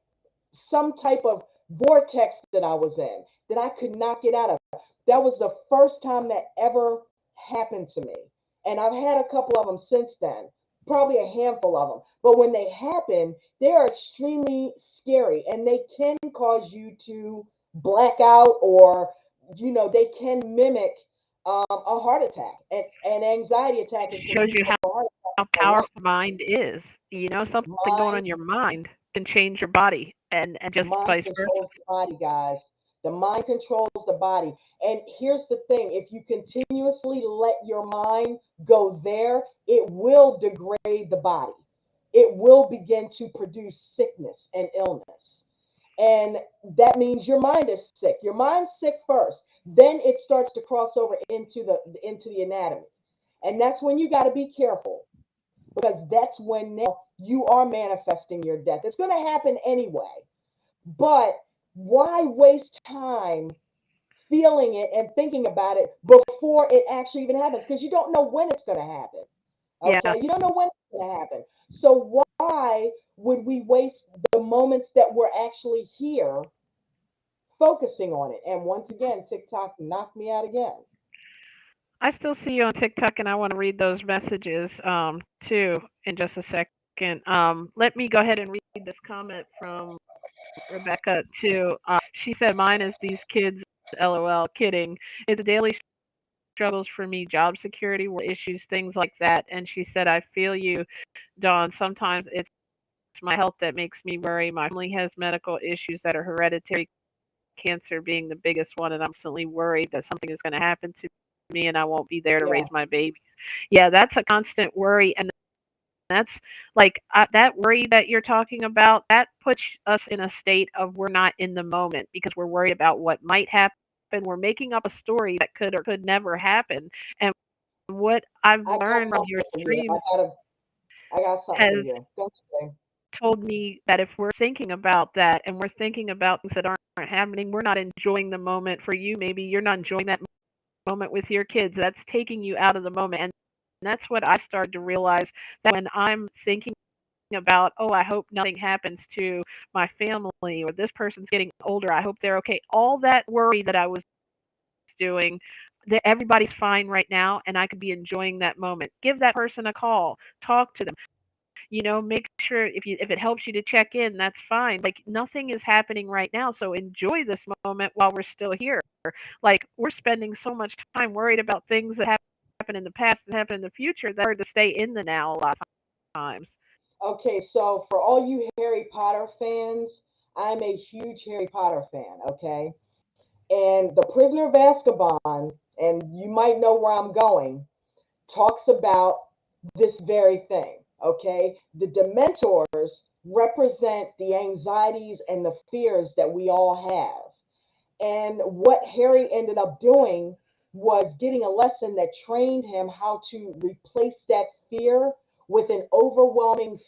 some type of vortex that I was in that I could not get out of. That was the first time that ever happened to me. And I've had a couple of them since then, probably a handful of them. But when they happen, they are extremely scary and they can cause you to black out or, they can mimic a heart attack. And an anxiety attack is Shows you confused with a heart how attack. powerful mind is. Something going on Mind in your mind can change your body, and just Mind vice versa. controls the body, guys. The mind controls the body. And here's the thing, if you continuously let your mind go there, it will degrade the body. It will begin to produce sickness and illness. And that means your mind is sick. Your mind's sick first. Then it starts to cross over into the anatomy. And that's when you got to be careful because that's when now you are manifesting your death. It's going to happen anyway. But why waste time feeling it and thinking about it before it actually even happens? Because you don't know when it's going to happen. Yeah, Okay. You don't know when it's going to happen. So why would we waste the moments that we're actually here focusing on it? And once again, TikTok knocked me out again. I still see you on TikTok, and I want to read those messages too in just a second. Let me go ahead and read this comment from Rebecca too. She said, "Mine is these kids. LOL. Kidding. It's a daily struggles for me. Job security, work issues, things like that." And she said, "I feel you, Dawn. Sometimes it's my health that makes me worry. My family has medical issues that are hereditary, cancer being the biggest one, and I'm constantly worried that something is going to happen to me and I won't be there to Yeah. raise my babies." Yeah, that's a constant worry, and that's like that worry that you're talking about. That puts us in a state of we're not in the moment because we're worried about what might happen. We're making up a story that could or could never happen. And what I've I got learned from your something for you. streams I got something for has you. Go ahead. told me that if we're thinking about that and we're thinking about things that aren't happening, we're not enjoying the moment. For you, maybe you're not enjoying that moment with your kids. That's taking you out of the moment. And that's what I started to realize, that when I'm thinking about, oh, I hope nothing happens to my family, or this person's getting older, I hope they're okay. All that worry that I was doing, that everybody's fine right now and I could be enjoying that moment. Give that person a call, talk to them. Make sure, if it helps you to check in, that's fine. Like, nothing is happening right now, so enjoy this moment while we're still here. Like, we're spending so much time worried about things that happen in the past and happen in the future, that hard to stay in the now a lot of times. Okay, so for all you Harry Potter fans, I'm a huge Harry Potter fan, okay? And The Prisoner of Azkaban, and you might know where I'm going, talks about this very thing, okay? The Dementors represent the anxieties and the fears that we all have. And what Harry ended up doing was getting a lesson that trained him how to replace that fear with an overwhelming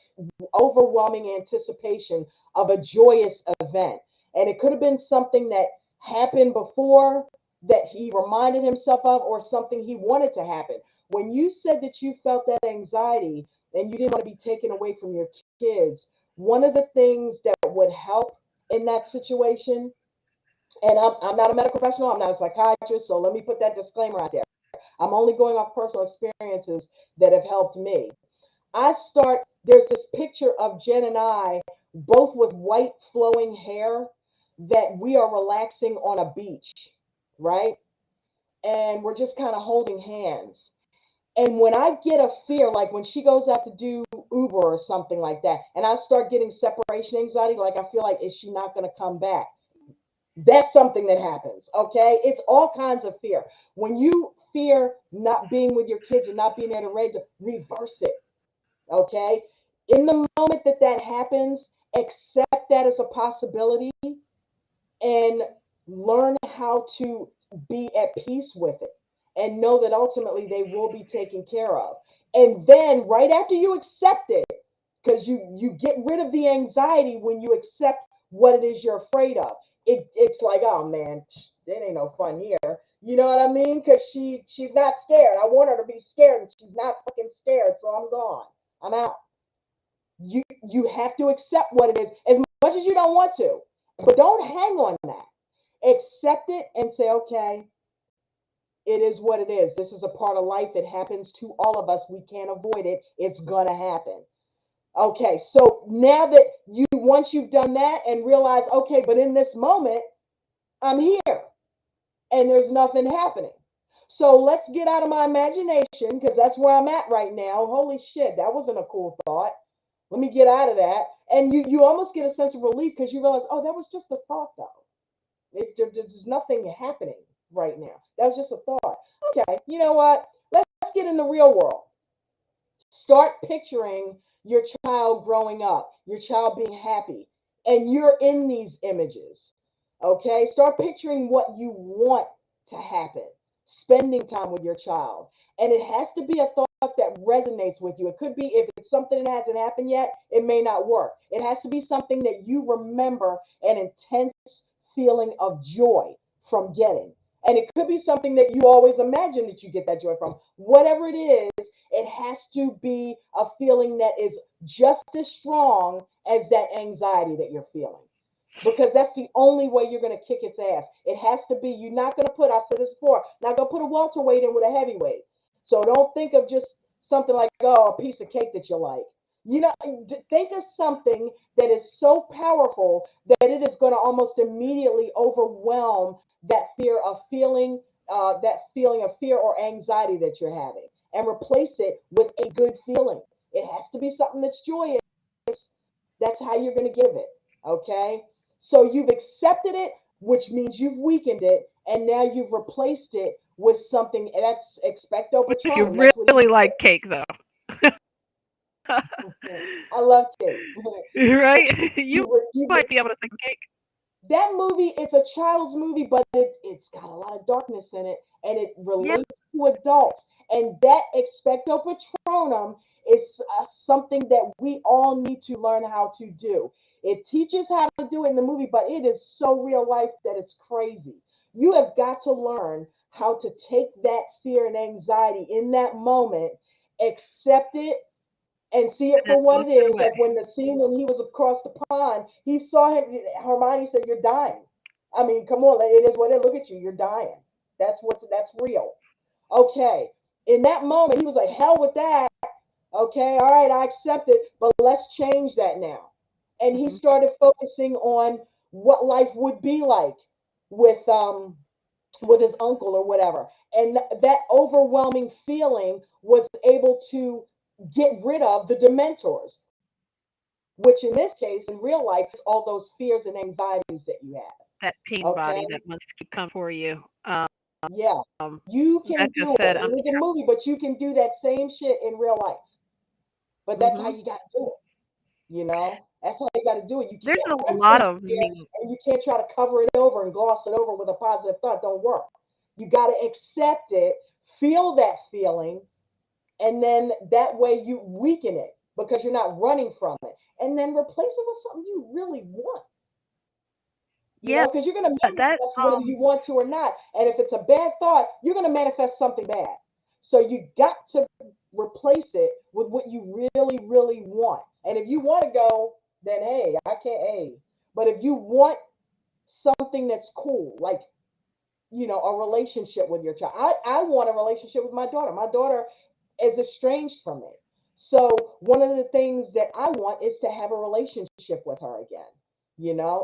anticipation of a joyous event. And it could have been something that happened before that he reminded himself of, or something he wanted to happen. When you said that you felt that anxiety and you didn't want to be taken away from your kids, one of the things that would help in that situation, and I'm not a medical professional, I'm not a psychiatrist, so let me put that disclaimer out there. I'm only going off personal experiences that have helped me. There's this picture of Jen and I, both with white flowing hair, that we are relaxing on a beach, right? And we're just kind of holding hands. And when I get a fear, like when she goes out to do Uber or something like that, and I start getting separation anxiety, like I feel like, is she not going to come back? That's something that happens. Okay. It's all kinds of fear. When you fear not being with your kids or not being able to raise, reverse it. Okay. In the moment that that happens, accept that as a possibility and learn how to be at peace with it and know that ultimately they will be taken care of. And then right after you accept it, because you get rid of the anxiety when you accept what it is you're afraid of. It's like, oh man, it ain't no fun here. You know what I mean? Because she's not scared. I want her to be scared, and she's not fucking scared, so I'm gone. I'm out. You have to accept what it is as much as you don't want to, but don't hang on that. Accept it and say, okay, it is what it is. This is a part of life. It happens to all of us. We can't avoid it. It's gonna happen. Okay, so now that once you've done that and realize, okay, but in this moment, I'm here and there's nothing happening. So let's get out of my imagination because that's where I'm at right now. Holy shit, that wasn't a cool thought. Let me get out of that. And you almost get a sense of relief because you realize, oh, that was just a thought though. There's nothing happening right now. That was just a thought. Okay, you know what? Let's get in the real world. Start picturing your child growing up, your child being happy, and you're in these images. Okay, start picturing what you want to happen, spending time with your child. And it has to be a thought that resonates with you. It could be, if it's something that hasn't happened yet, it may not work. It has to be something that you remember an intense feeling of joy from getting. And it could be something that you always imagine that you get that joy from. Whatever it is, it has to be a feeling that is just as strong as that anxiety that you're feeling. Because that's the only way you're going to kick its ass. It has to be, you're not going to put, I said this before, not going to put a welterweight in with a heavyweight. So don't think of just something like, oh, a piece of cake that you like. You know, think of something that is so powerful that it is going to almost immediately overwhelm that feeling of fear or anxiety that you're having, and replace it with a good feeling. It has to be something that's joyous. That's how you're going to give it. Okay. So you've accepted it, which means you've weakened it, and now you've replaced it with something that's expecto But if you patronum. That's what really like cake, though, I love cake. right? You You might be able to think cake. that movie, it's a child's movie, but it's got a lot of darkness in it, and it Yeah, relates to adults. And that expecto patronum is something that we all need to learn how to do. It teaches how to do it in the movie, but it is so real life that it's crazy. You have got to learn how to take that fear and anxiety in that moment, accept it, and see it and then for what move it it is. away. Like when the scene when he was across the pond, he saw him. Hermione said, "You're dying." I mean, come on, it is what it. Look at you, you're dying. That's real. Okay. In that moment, he was like, "Hell with that." Okay, all right, I accept it, but let's change that now. And he Hmm. started focusing on what life would be like with his uncle or whatever. And that overwhelming feeling was able to get rid of the dementors, which in this case, in real life, is all those fears and anxieties that you have. That pain Okay. body that wants to keep coming for you. Yeah. You That can just do it. said, It was a movie, but you can do that same shit in real life. But that's how hmm you got to do it. That's how you got to do it. You there's can't a run from lot of fear, me. and you can't try to cover it over and gloss it over with a positive thought. Don't work. You got to accept it, feel that feeling, and then that way you weaken it because you're not running from it, and then replace it with something you really want. Yeah, Because you're going to that manifest whether you want to or not. And if it's a bad thought, you're going to manifest something bad. So you got to replace it with what you really, really want. And if you want to go, then hey, I can't, hey. But if you want something that's cool, like, a relationship with your child, I want a relationship with my daughter. My daughter is estranged from me. So one of the things that I want is to have a relationship with her again,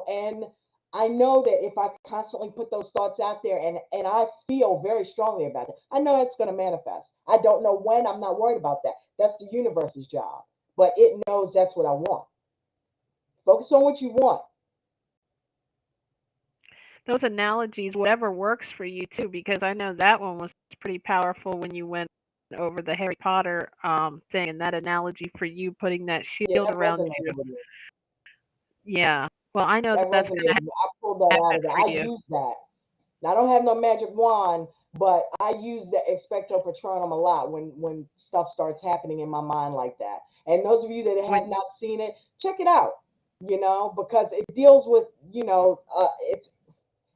and I know that if I constantly put those thoughts out there and I feel very strongly about it, I know it's going to manifest. I don't know when. I'm not worried about that. That's the universe's job. But it knows that's what I want. Focus on what you want. Those analogies, whatever works for you too, because I know that one was pretty powerful when you went over the Harry Potter thing, and that analogy for you putting that Yeah, shield that around you. resonated with me. Yeah. Well, I know That that's going resonated to with me. I pulled that out happen of there. for I you. use that. Now, I don't have no magic wand, but I use the expecto patronum a lot when stuff starts happening in my mind like that. And those of you that When, have not seen it, check it out. Because it deals with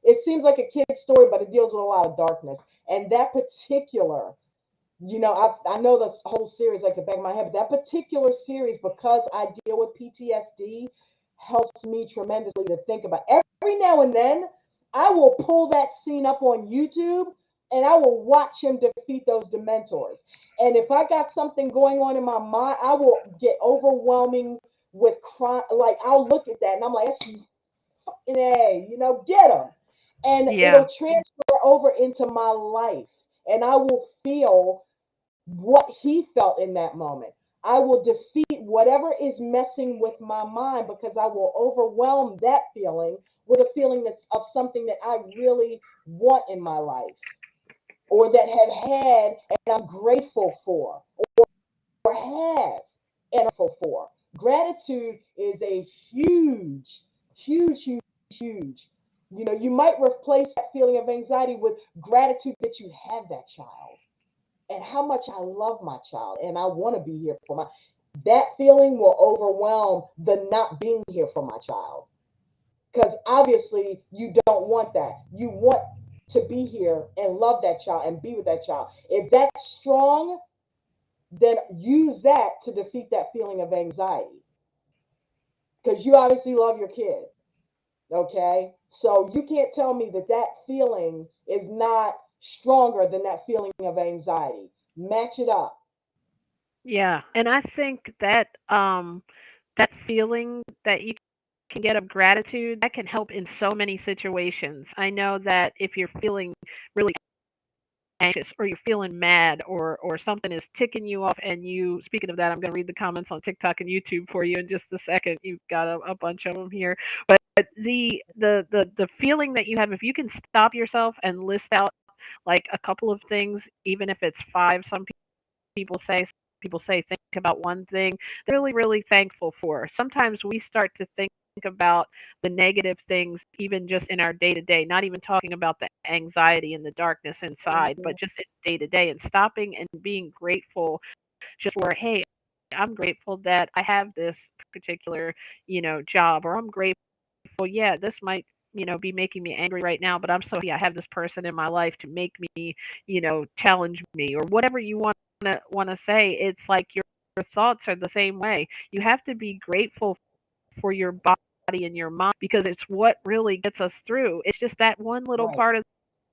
it seems like a kid's story, but it deals with a lot of darkness. And that particular, I know this whole series like the back of my head, but that particular series, because I deal with PTSD, helps me tremendously to think about. Every now and then, I will pull that scene up on YouTube and I will watch him defeat those dementors. And if I got something going on in my mind, I will get overwhelming with crime. Like I'll look at that and I'm like, that's fucking A, get him. And yeah. it'll transfer over into my life. And I will feel what he felt in that moment. I will defeat whatever is messing with my mind because I will overwhelm that feeling with a feeling that's of something that I really want in my life or that have had and I'm grateful for or have and I'm grateful for. Gratitude is a huge, huge, huge, huge. You might replace that feeling of anxiety with gratitude that you have that child and how much I love my child and I want to be here for my that feeling will overwhelm the not being here for my child. Because obviously you don't want that. You want to be here and love that child and be with that child. If that's strong, then use that to defeat that feeling of anxiety. Because you obviously love your kid. Okay. So you can't tell me that that feeling is not stronger than that feeling of anxiety. Match it up. Yeah. And I think that that feeling that you can get of gratitude, that can help in so many situations. I know that if you're feeling really anxious or you're feeling mad or something is ticking you off and you speaking of that, I'm going to read the comments on TikTok and YouTube for you in just a second. You've got a bunch of them here. But the feeling that you have, if you can stop yourself and list out like a couple of things, even if it's five, people say people say think about one thing they're really really thankful for. Sometimes we start to think about the negative things even just in our day to day, not even talking about the anxiety and the darkness inside, Mhm. but just in day to day, and stopping and being grateful just for, hey, I'm grateful that I have this particular, job, or I'm grateful, yeah, this might, be making me angry right now, but I'm so happy I have this person in my life to make me, challenge me, or whatever you want to say. It's like your thoughts are the same way. You have to be grateful for your body and your mind because it's what really gets us through. It's just that one little Right. part of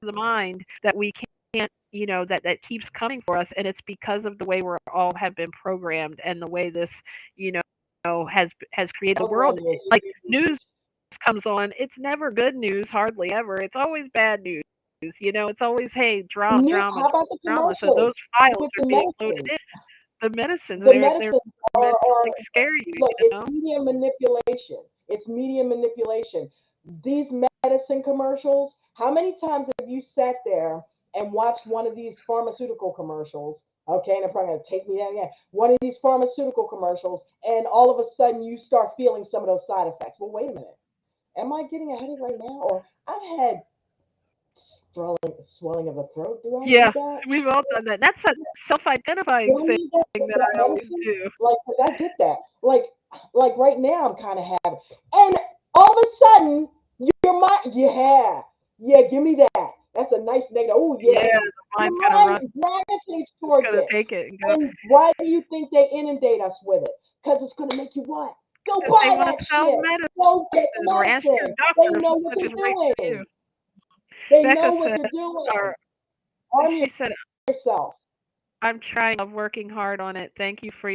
the mind that we can't, that keeps coming for us, and it's because of the way we're all have been programmed and the way this, you has created the world. Programming is Like huge. news comes on, it's never good news, hardly ever. It's always bad news. It's always, hey, drama, drama, How about the drama. So those commercials files with are the being loaded medicines? in. The medicines, The they're medicines meant to are like scare you, look, you it's know? media manipulation. It's media manipulation. These medicine commercials, how many times have you sat there and watched one of these pharmaceutical commercials? Okay, and they're probably gonna take me down again. One of these pharmaceutical commercials, and all of a sudden you start feeling some of those side effects. Well, wait a minute. Am I getting a headache right now? Or I've had swelling of the throat. Do I Yeah, need that? we've all done that. That's a self-identifying Do I thing need that, that that I always medicine? do. Like, because I get that. Like right now, I'm kind of having, and all of a sudden, your mind, yeah, give me that. That's a nice negative. Oh Yeah, yeah, the mind's your gonna run. mind gravitates It's towards gonna it. take it and go And why do you think they inundate us with it? Because it's going to make you what? Go because they buy wanna that sell shit. Go get the medicine, or ask your medicine. They doctor if know what such is they're right for you. doing. They Becca know what said, they're doing. or Arm she said, yourself. "I'm trying, I'm working hard on it. Thank you for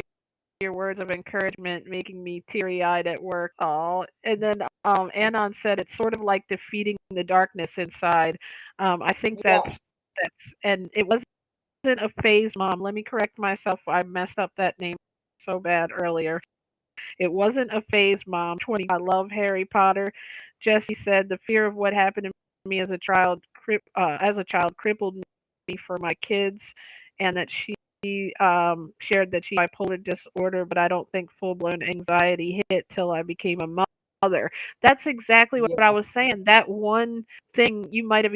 your words of encouragement, making me teary-eyed at work." Oh, and then Anon said it's sort of like defeating the darkness inside. I think Yeah. and it wasn't a phase, Mom. Let me correct myself. I messed up that name so bad earlier. It wasn't a phase, Mom. 20. I love Harry Potter. Jesse said the fear of what happened to me as a child crippled me for my kids, and that she shared that she had bipolar disorder, but I don't think full blown anxiety hit till I became a mother. That's exactly what Yeah. I was saying. That one thing you might have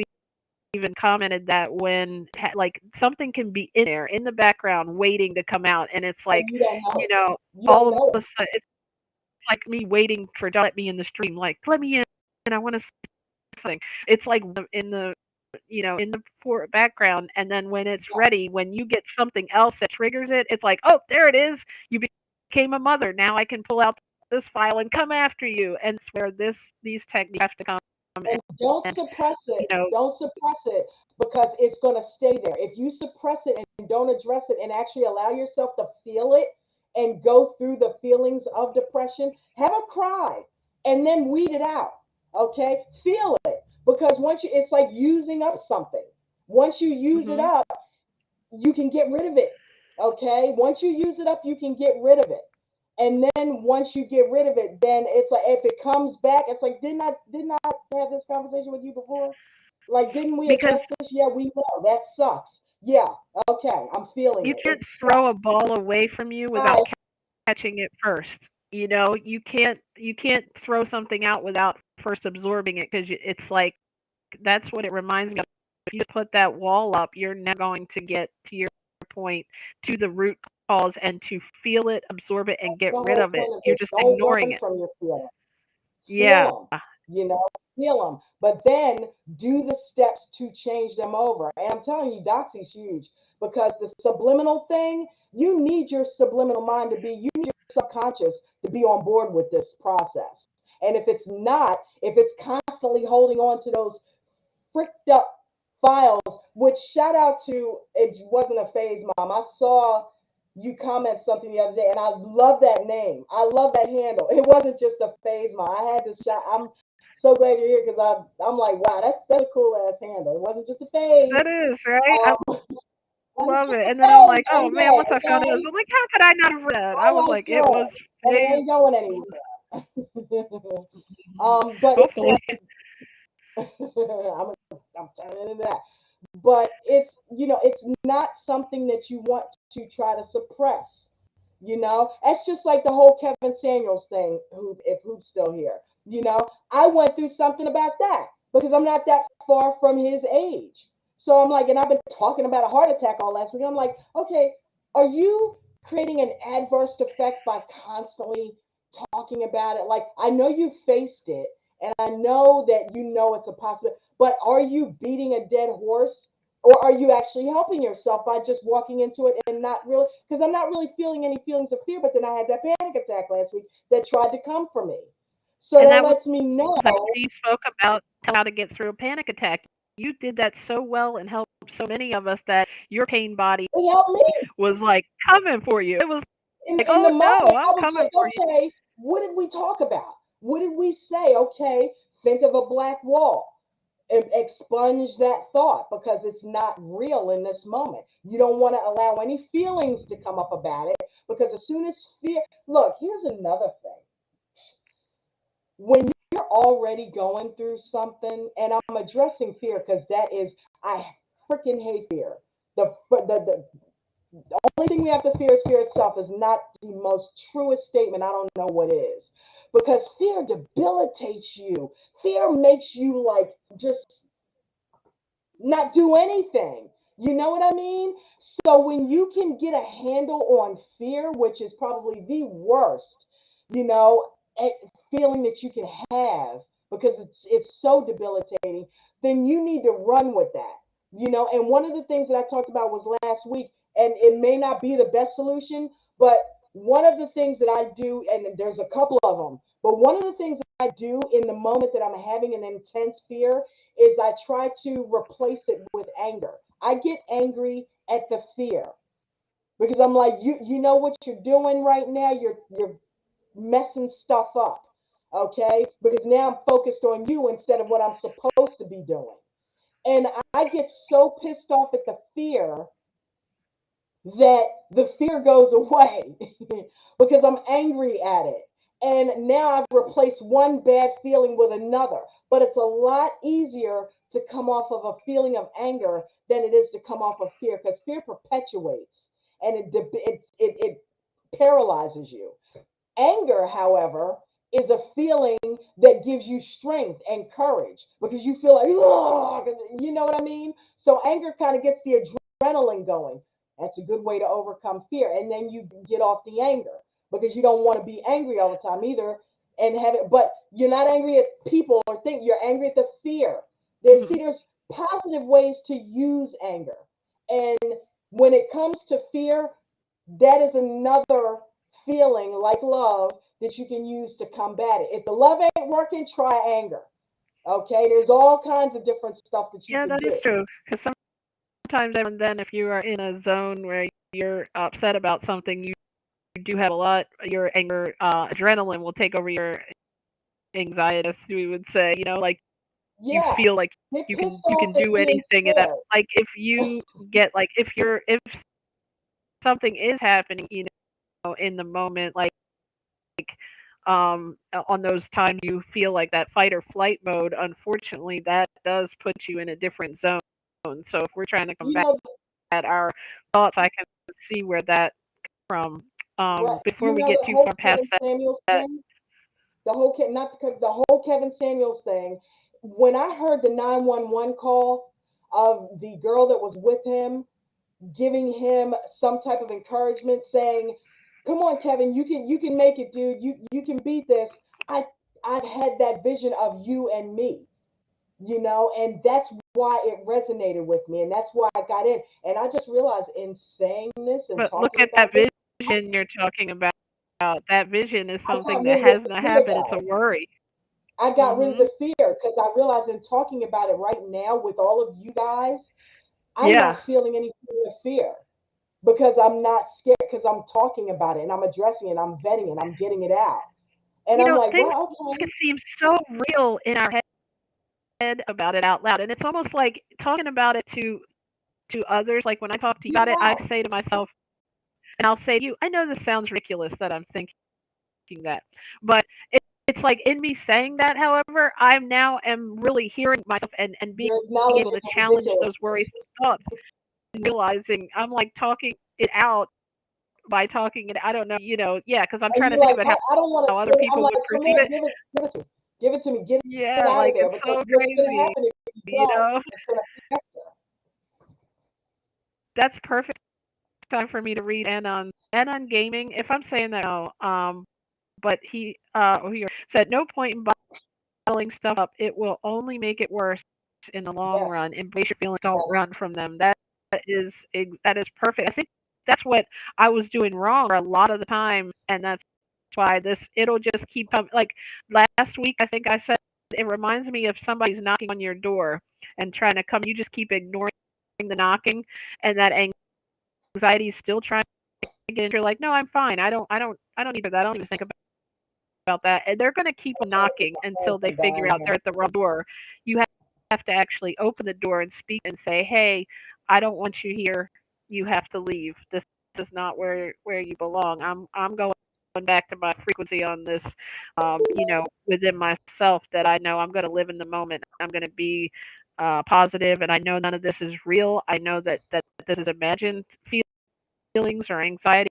even commented that when like something can be in there in the background waiting to come out, and it's like, And you don't know you it. know, You all don't of know a it. sudden it's like me waiting for "Don't let me in" the stream, like, "Let me in, and I wanna say something." It's like in the background, and then when it's Yeah. ready, when you get something else that triggers it, it's like, "Oh, there it is. You became a mother. Now I can pull out this file and come after you." And it's where these techniques have to come And don't and, suppress you it. know Don't suppress it because it's going to stay there. If you suppress it and don't address it and actually allow yourself to feel it and go through the feelings of depression, have a cry and then weed it out. Okay? Feel it because it's like using up something. Once you use it Mhm. up, you can get rid of it. Okay? Once you use it up, you can get rid of it. And then once you get rid of it, then it's like if it comes back, it's like, didn't I have this conversation with you before? Like, didn't we address Because this? Yeah, we know. That sucks. Yeah, okay, I'm feeling you it. It can't throw a sucks. ball away from you Hi. without catching it first. You can't throw something out without first absorbing it, because it's like that's what it reminds me of. If you put that wall up, you're never going to get to your point, to the root cause, and to feel it, absorb it, and get The rid whole of it. point of You're this. just Don't ignoring run it. from your feelings. Yeah. Feel them, feel them, but then do the steps to change them over. And I'm telling you, Doxy's huge because the subliminal thing, you need your subliminal mind you need your subconscious to be on board with this process. And if it's not, if it's constantly holding on to those fricked up files, which shout out to, it wasn't a phase, Mom. I saw you comment something the other day, and I love that name. I love that handle. It wasn't just a phase, Mom. I had to shout. I'm so glad you're here because I'm like, wow, that's a cool ass handle. It wasn't just a phase. That is, right? I Um, wasn't love just it. a And then I'm phase like, oh every man, day. once I found it, I was Okay, like, how could I not have read that? I all was right, like, it girl, was and it phase. ain't going anywhere. But it's Hopefully. like I'm turning into that. But it's not something that you want to try to suppress. That's just like the whole Kevin Samuels thing. If Hoop's still here, I went through something about that because I'm not that far from his age. So I'm like, and I've been talking about a heart attack all last week. I'm like, okay, are you creating an adverse effect by constantly talking about it? Like, I know you faced it, and I know that it's a possibility, but are you beating a dead horse? Or are you actually helping yourself by just walking into it and not really? Because I'm not really feeling any feelings of fear, but then I had that panic attack last week that tried to come for me. So And that that was lets me know. after you spoke about how to get through a panic attack. You did that so well and helped so many of us that your pain body It helped me was like coming for you. It was like, in the oh moment. no, I I'm was coming like, for you. okay, what did we talk about? What did we say? Okay, think of a black wall. Expunge that thought because it's not real in this moment. You don't want to allow any feelings to come up about it because as soon as fear, look, here's another thing. When you're already going through something, and I'm addressing fear because I freaking hate fear. The only thing we have to fear is fear itself is not the most truest statement. I don't know what is. Because fear debilitates you. Fear makes you like just not do anything. You know what I mean? So when you can get a handle on fear, which is probably the worst, you know, feeling that you can have because it's so debilitating, then you need to run with that. And one of the things that I talked about was last week, and it may not be the best solution, but one of the things that I do, and there's a couple of them, but one of the things that I do in the moment that I'm having an intense fear is I try to replace it with anger. I get angry at the fear because I'm like, you know what you're doing right now? You're messing stuff up. Okay, because now I'm focused on you instead of what I'm supposed to be doing. And I get so pissed off at the fear that the fear goes away because I'm angry at it. And now I've replaced one bad feeling with another. But it's a lot easier to come off of a feeling of anger than it is to come off of fear, because fear perpetuates and it paralyzes you. Anger, however, is a feeling that gives you strength and courage because you feel like, "Ugh," you know what I mean? So anger kind of gets the adrenaline going. That's a good way to overcome fear. And then you get off the anger because you don't want to be angry all the time either. And have it, but you're not angry at people or things, you're angry at the fear. There's positive ways to use anger. And when it comes to fear, that is another feeling like love that you can use to combat it. If the love ain't working, try anger. Okay, there's all kinds of different stuff that you Yeah, can that is do. true. Because sometimes every now and then, if you are in a zone where you're upset about something, you do have a lot. Your anger, adrenaline will take over your anxiety, as we would say. Like you Yeah, feel like get you pissed can you off can at do being anything, and that scared. like if you get like if something is happening, in the moment, like on those times you feel like that fight or flight mode, unfortunately, that does put you in a different zone. So if we're trying to You combat know, our thoughts, I can see where that from. right? Before You we know get the too whole far past Kevin Samuels that, thing, not the whole Kevin Samuels thing. When I heard the 911 call of the girl that was with him, giving him some type of encouragement, saying, "Come on, Kevin, you can make it, dude. You can beat this." I had that vision of you and me, and that's why it resonated with me, and that's why I got in. And I just realized in saying this and but look talking at about that this, vision you're talking about. That vision is I got something that rid of the has not fear, happened. It's a guys. worry. I got rid of Mhm. the fear because I realized in talking about it right now with all of you guys, I'm Yeah. not feeling any fear because I'm not scared because I'm talking about it and I'm addressing it, I'm vetting it, I'm getting it out. And I'm like, Things well, can okay, seem so real in our head about it out loud, and it's almost like talking about it to others. Like when I talk to you get about it it, I out. say to myself, and I'll say to you, I know this sounds ridiculous that I'm thinking that, but it's like in me saying that, however, I'm now am really hearing myself and being You're able acknowledging to the challenge those ridiculousness. worrisome thoughts and realizing I'm like talking it out by talking it. I don't know, yeah, because I'm And trying to you're think like, about I don't want to how other spit it. I'm people like, would come perceive on, it. give it to me, get it Yeah, out of like there it's because so what's going to crazy, happen if you you don't? know. It's going to fester. That's perfect time for me to read and on gaming. If I'm saying that, no, but he here said no point in bottling stuff up. It will only make it worse in the long Yes, run. Embrace your feelings. Don't yes, run from them. That is perfect. I think that's what I was doing wrong a lot of the time, and that's why it'll just keep coming. Like last week, I think I said it reminds me of somebody's knocking on your door and trying to come. You just keep ignoring the knocking, and that anxiety is still trying to get into. You're like, no, I'm fine. I don't need that. I don't even think about that. And they're going to keep I'm trying to keep knocking my phone until they from figure dying out they're here. at the wrong door. You have to actually open the door and speak and say, "Hey, I don't want you here. You have to leave. This is not where you belong. I'm going back to my frequency on this, within myself that I know I'm going to live in the moment. I'm going to be positive, and I know none of this is real. I know that this is imagined feelings or anxiety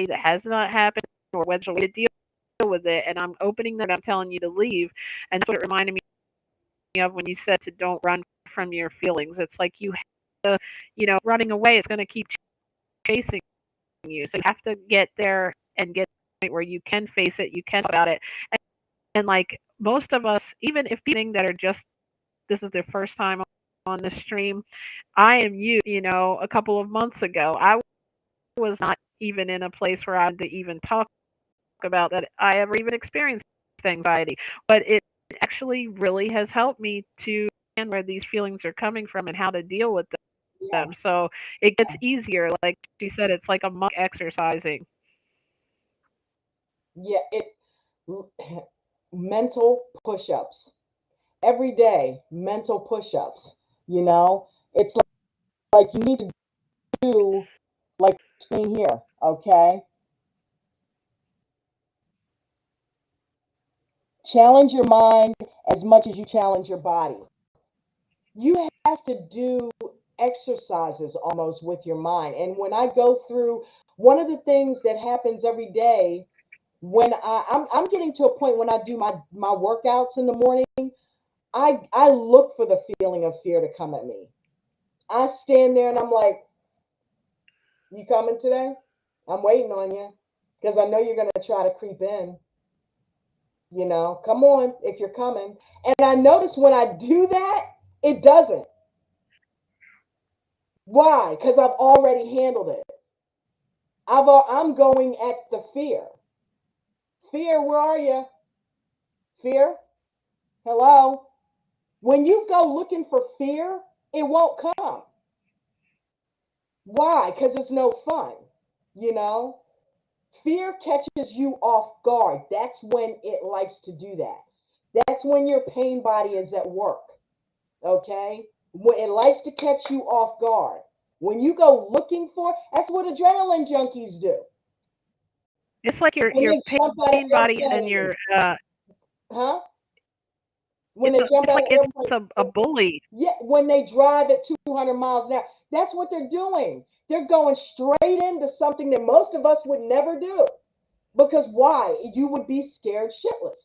that has not happened, or whether there's a way to deal with it. And I'm opening them. I'm telling you to leave." And that's what it reminded me of when you said to don't run from your feelings. It's like you have to, running away is going to keep chasing you. So you have to get there and get to the point where you can face it, you can talk about it. And like most of us, even if people that are just this is their first time on the stream, I am a couple of months ago, I was not even in a place where I had to even talk about that I ever even experienced anxiety. But it actually really has helped me to understand where these feelings are coming from and how to deal with Yeah, them. So it gets easier. Like she said, it's like a monk exercising. yeah. mental push-ups. Every day, mental push-ups. You know, it's like you need to do like screen here, okay? Challenge your mind as much as you challenge your body. You have to do exercises almost with your mind. And when I go through, one of the things that happens every day when I'm getting to a point when I do my workouts in the morning, I look for the feeling of fear to come at me. I stand there and I'm like, you coming today? I'm waiting on you because I know you're going to try to creep in. You know, come on if you're coming. And I notice when I do that, it doesn't. Why? Because I've already handled it. I'm going at the fear. Fear, where are you? Fear? Hello? When you go looking for fear, it won't come. Why? Because it's no fun. You know? Fear catches you off guard. That's when it likes to do that. That's when your pain body is at work. Okay? When it likes to catch you off guard. When you go looking for, that's what adrenaline junkies do. It's like When your they jump out of pain body and airplanes, your huh? When they jump it's out like of it's airplanes, a bully. yeah, when they drive at 200 miles an hour, that's what they're doing. They're going straight into something that most of us would never do. Because why? You would be scared shitless.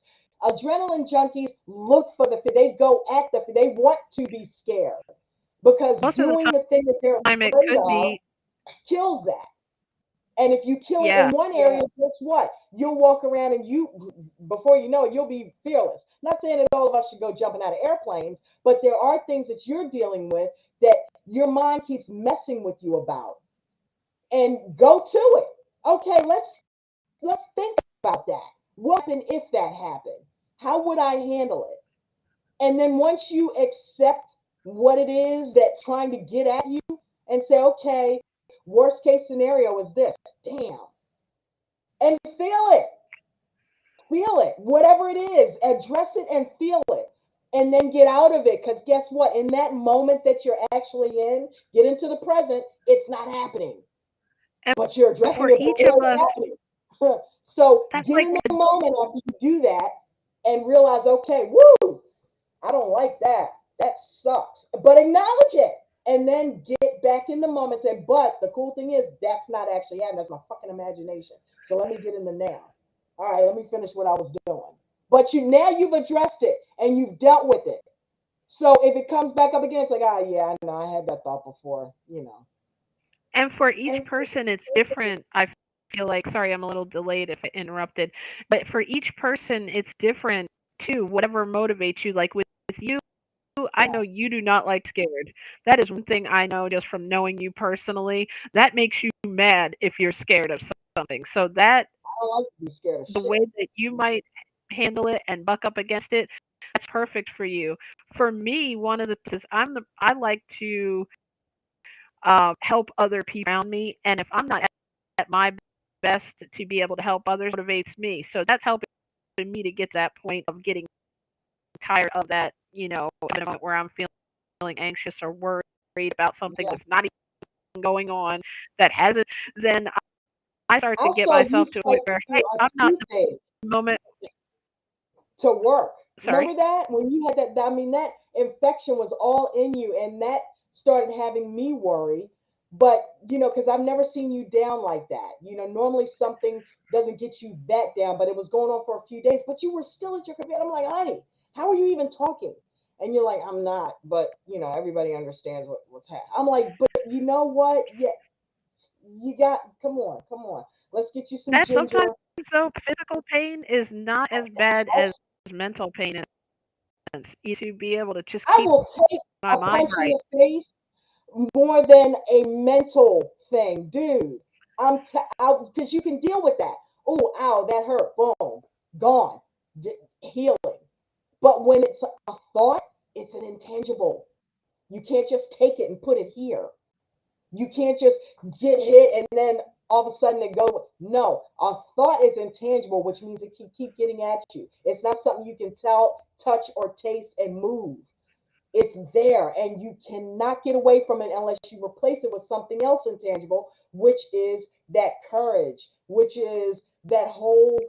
Adrenaline junkies look for the, they go at the, they want to be scared because Most of the doing the thing that they're time it afraid could of be, kills that. And if you kill it in yeah. one area, guess what? You'll walk around and you, before you know it, you'll be fearless. Not saying that all of us should go jumping out of airplanes, but there are things that you're dealing with that your mind keeps messing with you about. And go to it. Okay, let's think about that. What happened if that happened? How would I handle it? And then once you accept what it is that's trying to get at you and say, okay, worst case scenario is this. Damn. And feel it, whatever it is, address it and feel it, and then get out of it. Because guess what? In that moment that you're actually in, get into the present, it's not happening, And but you're addressing for it each before of it's us, happening. So that's get like in the moment after you do that and realize, okay, woo, I don't like that. That sucks. But acknowledge it and then get back in the moment and say, but the cool thing is that's not actually happening. That's my fucking imagination. So let me get in the now. All right, let me finish what I was doing. But you've addressed it and you've dealt with it. So if it comes back up again, it's like, ah, yeah, I know, I had that thought before, you know. and for each And person, it's different. I feel like, sorry, I'm a little delayed if I interrupted, but for each person, it's different too. Whatever motivates you, like with you, I know yes, you do not like scared. That is one thing I know just from knowing you personally. That makes you mad if you're scared of something. So that I don't like to be scared of the way shit. that you might handle it and buck up against it, that's perfect for you. For me, one of the things is I like to help other people around me, and if I'm not at my best to be able to help others, motivates me. So that's helping me to get to that point of getting tired of that, at a moment where I'm feeling anxious or worried about something Yeah. that's not even going on, that hasn't, then I start to I get saw you myself to a point fight where, through hey, a I'm not in toothache the moment. to work. Sorry. Remember that when you had that? I mean, that infection was all in you, and that started having me worry. But because I've never seen you down like that. Normally something doesn't get you that down, but it was going on for a few days. But you were still at your computer. I'm like, honey, how are you even talking? And you're like, I'm not. But everybody understands what's happening. I'm like, but you know what? Yeah, you got. Come on, come on. Let's get you some That sometimes, ginger. though, physical pain is not as bad as mental pain is. You to be able to just I keep will take my a mind punch in right. the face more than a mental thing, dude. Because you can deal with that. Oh, ow, that hurt. Boom, gone, healing. But when it's a thought, it's an intangible. You can't just take it and put it here. You can't just get hit and then all of a sudden it goes. No, a thought is intangible, which means it can keep getting at you. It's not something you can tell, touch, or taste and move. It's there, and you cannot get away from it unless you replace it with something else intangible, which is that courage, which is that whole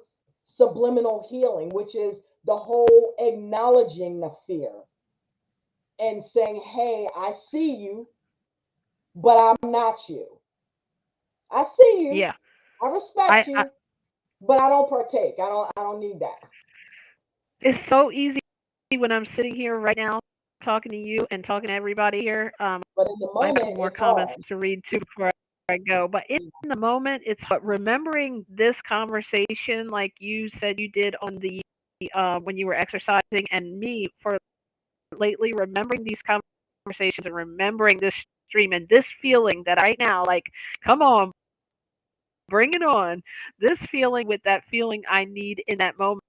subliminal healing, which is the whole acknowledging the fear and saying, hey, I see you, but I'm not you. I see you, Yeah. I respect I you, but I don't partake. I don't need that. It's so easy when I'm sitting here right now talking to you and talking to everybody here. But in the I have a moment, couple more it's comments hard. to read too before I go. But in the moment, it's remembering this conversation, like you said you did on the when you were exercising, and me for lately remembering these conversations and remembering this stream and this feeling that right now, like, come on, bring it on. This feeling with that feeling I need in that moment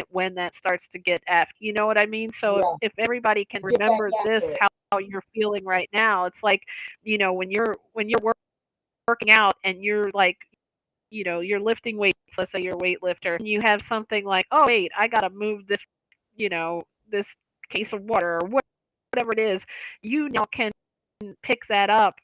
when that starts to get after. You know what I mean? So Yeah, if everybody can get back remember this, after it. how you're feeling right now, it's like, when you're working out and you're like, you're lifting weights. Let's say you're a weightlifter, and you have something like, oh wait, I gotta move this case of water or whatever it is. You now can pick that up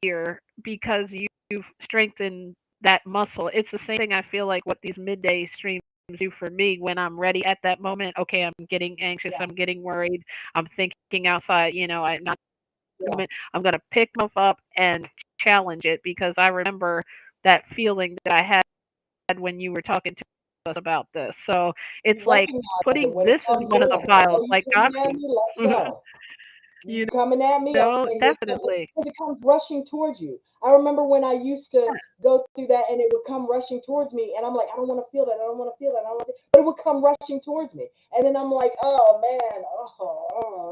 here because you've strengthened that muscle. It's the same thing I feel like what these midday streams do for me when I'm ready at that moment. Okay, I'm getting anxious, Yeah, I'm getting worried, I'm thinking outside, I'm not in the yeah. moment. I'm gonna pick myself up and challenge it because I remember that feeling that I had when you were talking to us about this. So You it's like recognize it putting when it this in comes one of the in. files, Oh, you like coming at Doxy. me? Let's go. you You coming at me? Okay, here comes it. definitely. Because it comes rushing towards you. I remember when I used to go through that and it would come rushing towards me. And I'm like, I don't want to feel that. I don't want to feel that. I don't want to. But it would come rushing towards me. And then I'm like, oh, man.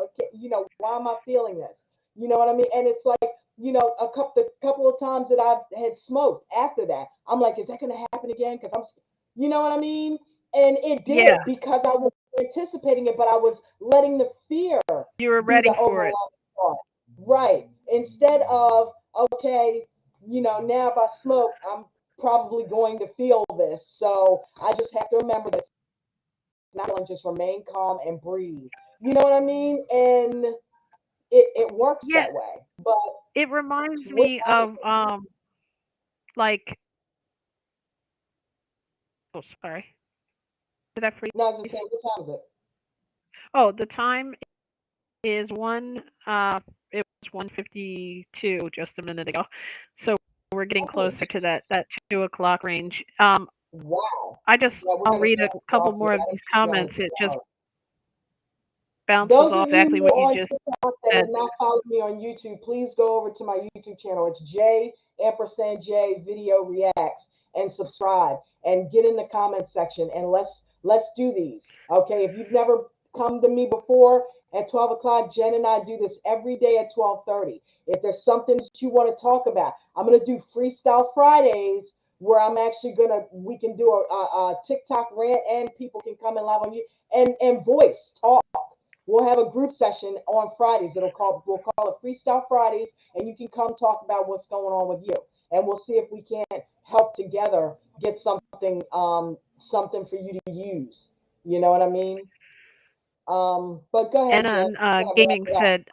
Okay. Why am I feeling this? You know what I mean? And it's like, the couple of times that I've had smoked after that, I'm like, is that going to happen again? Because you know what I mean? And it Yeah, did because I was anticipating it, but I was letting the fear you were be the ready for overall it. thought. Right. Instead of, okay, now if I smoke, I'm probably going to feel this. So I just have to remember that not and just remain calm and breathe. You know what I mean? And it works Yeah, that way. But it reminds what me time is of it? like, oh sorry, did I freeze? No, I was just saying, what time is it? Oh, the time is it was 1:52 just a minute ago. So we're getting Oh, closer to that 2 o'clock range. wow. Yeah, we're I'll going to read a fast couple off here. more of I these didn't keep going comments. It 2 just hours. bounces Those off of you exactly who what you are on just TikTok that said. have not followed me on YouTube, please go over to my YouTube channel. It's J Video Reacts and subscribe and get in the comments section and let's do these. Okay. If you've never come to me before at 12 o'clock, Jen and I do this every day at 12:30. If there's something that you want to talk about, I'm gonna do Freestyle Fridays where I'm actually gonna we can do a TikTok rant and people can come and live on you and voice talk. We'll have a group session on Fridays. We'll call it Freestyle Fridays, and you can come talk about what's going on with you, and we'll see if we can't help together get something for you to use. You know what I mean? But go And ahead, Jen. then Go ahead, wrap gaming it up. said,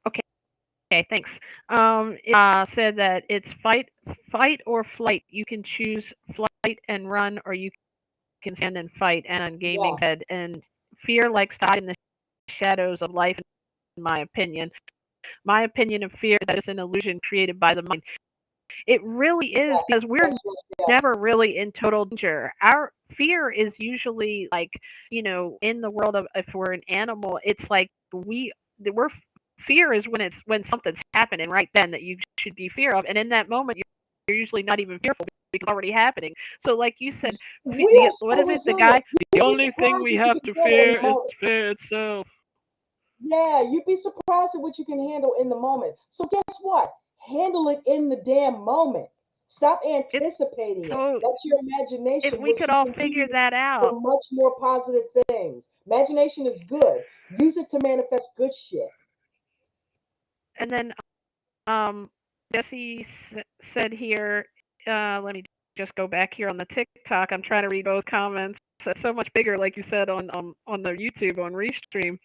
okay, thanks. It said that it's fight or flight. You can choose flight and run, or you can stand and fight. And on gaming Yeah, said, and fear likes to hide in the shadows of life. In my opinion, of fear is that it's an illusion created by the mind. It really is yes, because we're yes, yes, yes. never really in total danger. Our fear is usually like, in the world of if we're an animal, it's like we're fear is when something's happening right then that you should be fear of, and in that moment you're usually not even fearful because it's already happening. So like you said, We the are what so is it? The resilient. guy, the You'd be only thing surprised we what you have can to handle in the fear is moment. fear itself. Yeah, you'd be surprised at what you can handle in the moment. So guess what? Handle it in the damn moment. Stop It's anticipating it. so That's your if imagination, we which could you all can figure use that out, for much more positive things. Imagination is good. Use it to manifest good shit. and then Um, Jesse said here let me just go back here on the TikTok. I'm trying to read both comments. It's so much bigger, like you said on the YouTube on Restream.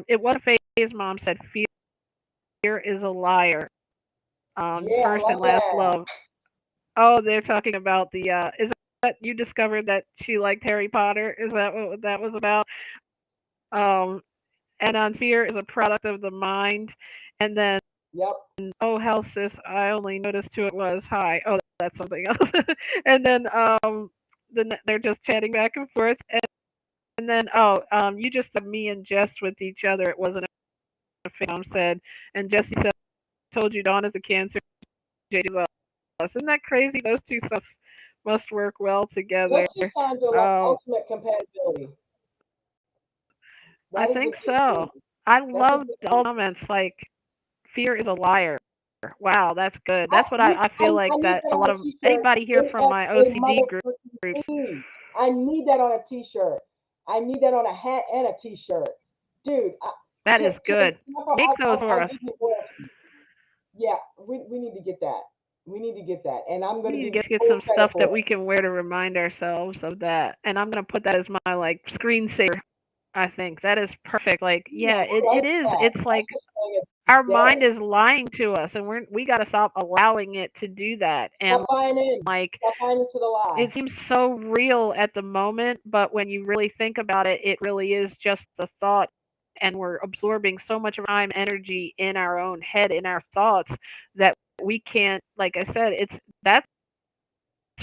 It was a phase. Mom said fear is a liar. Yeah, I First and love last that. love. Oh, they're talking about the. Is that you discovered that she liked Harry Potter? Is that what that was about? Um, and on fear is a product of the mind, and then Yep. oh hell sis, I only noticed who it was. Hi. Oh, that's something else. And then they're just chatting back and forth, and then you just said me and Jess with each other. It wasn't a thing. Mom said, and Jesse said, told you Dawn is a Cancer, Jade is us. Isn't that crazy? Those two must work well together. Those two signs are like Um, ultimate compatibility. I That is a think good so. thing. I That's a loved good all thing. the comments like fear is a liar. Wow, that's good. I, That's what I feel like I need that that a on lot a of t-shirt. anybody here from my NSA OCD motherfucking groups, T. I need that on a t-shirt. I need that on a hat and a t-shirt. Dude, that is good. Make those for I'll us. give you royalties. Yeah, we need to get that. We need to get that. And I'm We going to need give to you get full some credit stuff that for we it. can wear to remind ourselves of that. And I'm gonna put that as my like screensaver. I think that is perfect. Like, Yeah, yeah, I it like is. that. It's That's like just saying our every mind day. is lying to us, and we got to stop allowing it to do that. And Stop buying in. like, Stop buying into the lie. it seems so real at the moment, but when you really think about it, it really is just the thought. And we're absorbing so much of our time, energy in our own head, in our thoughts, that we can't. Like I said, that's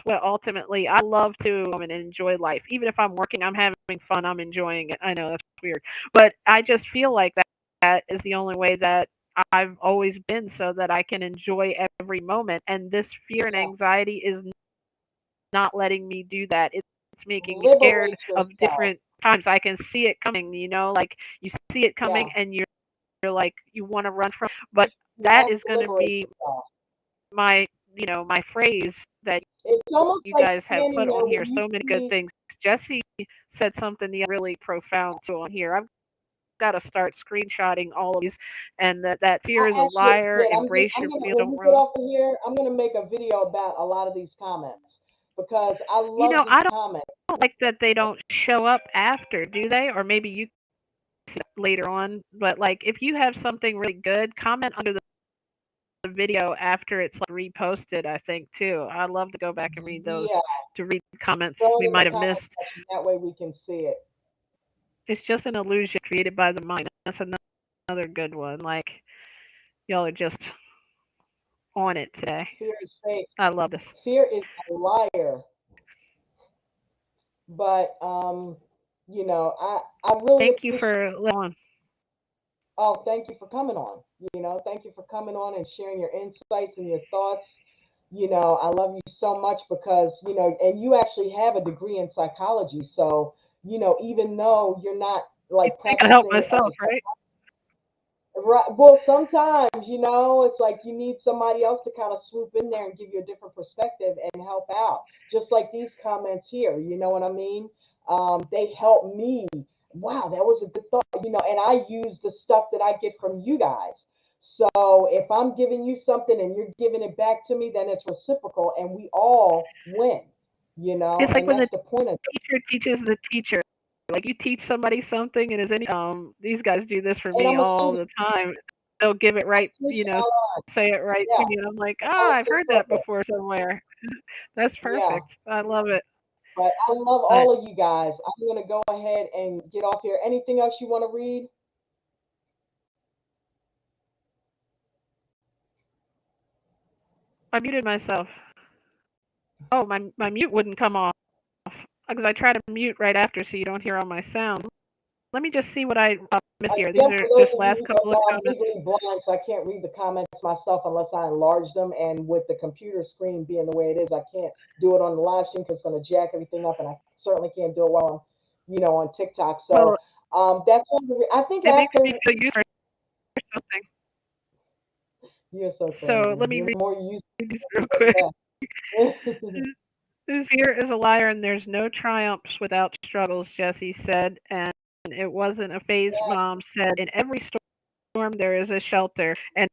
what ultimately I love to and enjoy life. Even if I'm working, I'm having fun, I'm enjoying it. I know that's weird, but I just feel like that is the only way that I've always been, so that I can enjoy every moment. And this fear and Yeah. anxiety is not letting me do that. It's making me scared Liberate of yourself. different times. I can see it coming, like you see it coming Yeah. and you're like you want to run from, but You that have is to going to liberate be yourself. my my phrase that It's almost you like guys have standing put there on when here. you So many good see. things. Jesse said something really profound too on here. I've got to start screenshotting all of these, and that fear is I a actually liar. did. Embrace I'm your gonna feel. when Don't we get run. off of here, I'm gonna make a video about a lot of these comments because I love I these comments. don't like that they don't show up after, do they? Or maybe you see it later on. But like, if you have something really good, comment under the video after it's like reposted. I think too. I love to go back and read those, Yeah, to read comments throw it we in the might have comment missed. section. That way we can see it. It's just an illusion created by the mind. That's another good one. Like, y'all are just on it today. Fear is fake. I love this. Fear is a liar. But I really Thank you appreciate. for letting on. Oh, thank you for coming on. Thank you for coming on and sharing your insights and your thoughts. I love you so much because, and you actually have a degree in psychology. So, even though you're not You like think I help practicing as a myself, right? right, well, sometimes, it's like you need somebody else to kind of swoop in there and give you a different perspective and help out. Just like these comments here, you know what I mean? They help me. Wow, that was a good thought, and I use the stuff that I get from you guys. So if I'm giving you something and you're giving it back to me, then it's reciprocal and we all win, It's like and when the that's the point of it. teacher teaches the teacher. Like you teach somebody something, and these guys do this for And me I'm a all student. the time. They'll give it I right, teach say it right yeah, to me, and I'm like, I oh, was I've just heard like that it. before somewhere. That's Yeah. perfect. I love it. But I love But all of you guys. I'm going to go ahead and get off here. Anything else you want to read? I muted myself. Oh, my mute wouldn't come off because I try to mute right after so you don't hear all my sound. Let me just see what I missed here. These Again, are for those just of you last who don't couple of know, I'm comments. legally blind, so I can't read the comments myself unless I enlarge them. And with the computer screen being the way it is, I can't do it on the live stream because it's going to jack everything up, and I certainly can't do it while I'm, on TikTok. So Well, that's I think it makes me after feel used for something. you're so So crazy. let me You're read the more you use these it, real the quick. best. This here is a liar, and there's no triumphs without struggles, Jesse said. And it wasn't a phase. Yes, Mom said, in every storm, there is a shelter. And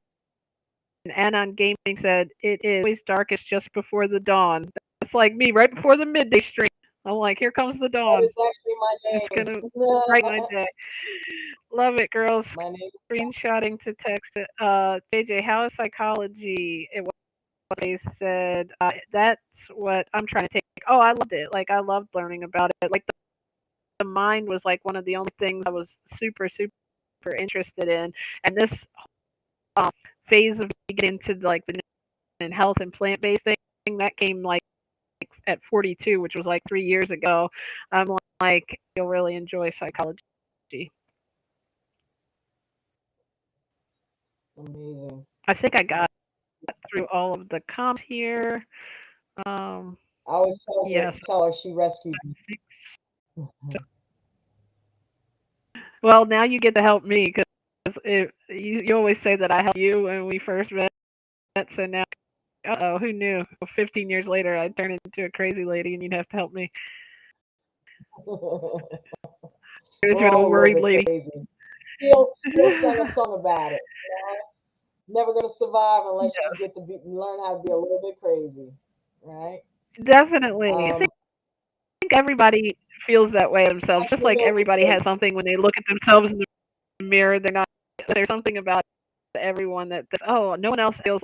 Anon Gaming said, it is always darkest just before the dawn. That's like me, right before the midday stream. I'm like, here comes the That dawn. is actually my It's name. going to brighten my day. Love it, girls. My name. Screenshotting to text it. JJ, how is psychology? It was, they said, that's what I'm trying to take. Oh, I loved it. Like, I loved learning about it. Like, the mind was like one of the only things I was super, super interested in. And this phase of getting into like the health and plant-based thing that came like at 42, which was like 3 years ago. I'm like, you'll really enjoy psychology. Amazing. I think I got through all of the comments here. I always Yes. tell her she rescued me. Well, now you get to help me because you always say that I helped you when we first met. So now, who knew? 15 years later, I'd turn into a crazy lady and you'd have to help me. Into an old worried lady. Crazy. Still sang a song about it. You know? Never gonna survive unless you get to learn how to be a little bit crazy, right? Definitely. I think everybody feels that way themselves. Just like everybody has something when they look at themselves in the mirror. There's something about everyone that oh, no one else feels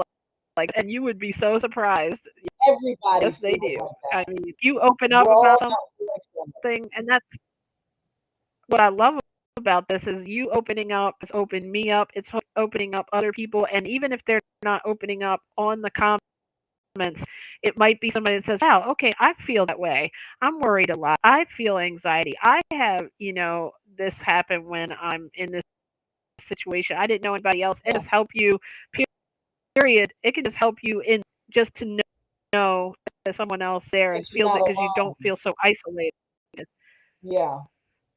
like, and you would be so surprised. Everybody. Yes, they do. Like I mean, if you open up about something, and that's what I love about this is you opening up. It's opened me up. It's opening up other people, and even if they're not opening up on the comments, it might be somebody that says, wow, okay, I feel that way. I'm worried a lot. I feel anxiety. I have, this happen when I'm in this situation. I didn't know anybody else. It just help you, period. It can just help you in just to know that someone else there and feels it because you don't feel so isolated. Yeah.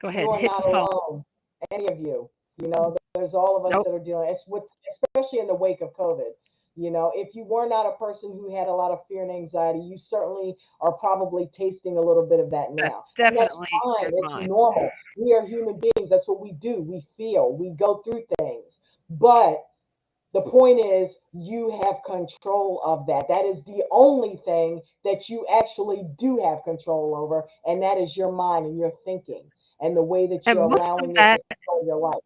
Go ahead, you are hit not the song. alone. Any of you. There's all of us that are dealing. It's especially in the wake of COVID. If you were not a person who had a lot of fear and anxiety, you certainly are probably tasting a little bit of that now. Definitely. And that's fine. It's normal. We are human beings. That's what we do. We feel. We go through things. But the point is, you have control of that. That is the only thing that you actually do have control over, and that is your mind and your thinking and the way that you're allowing it to control your life.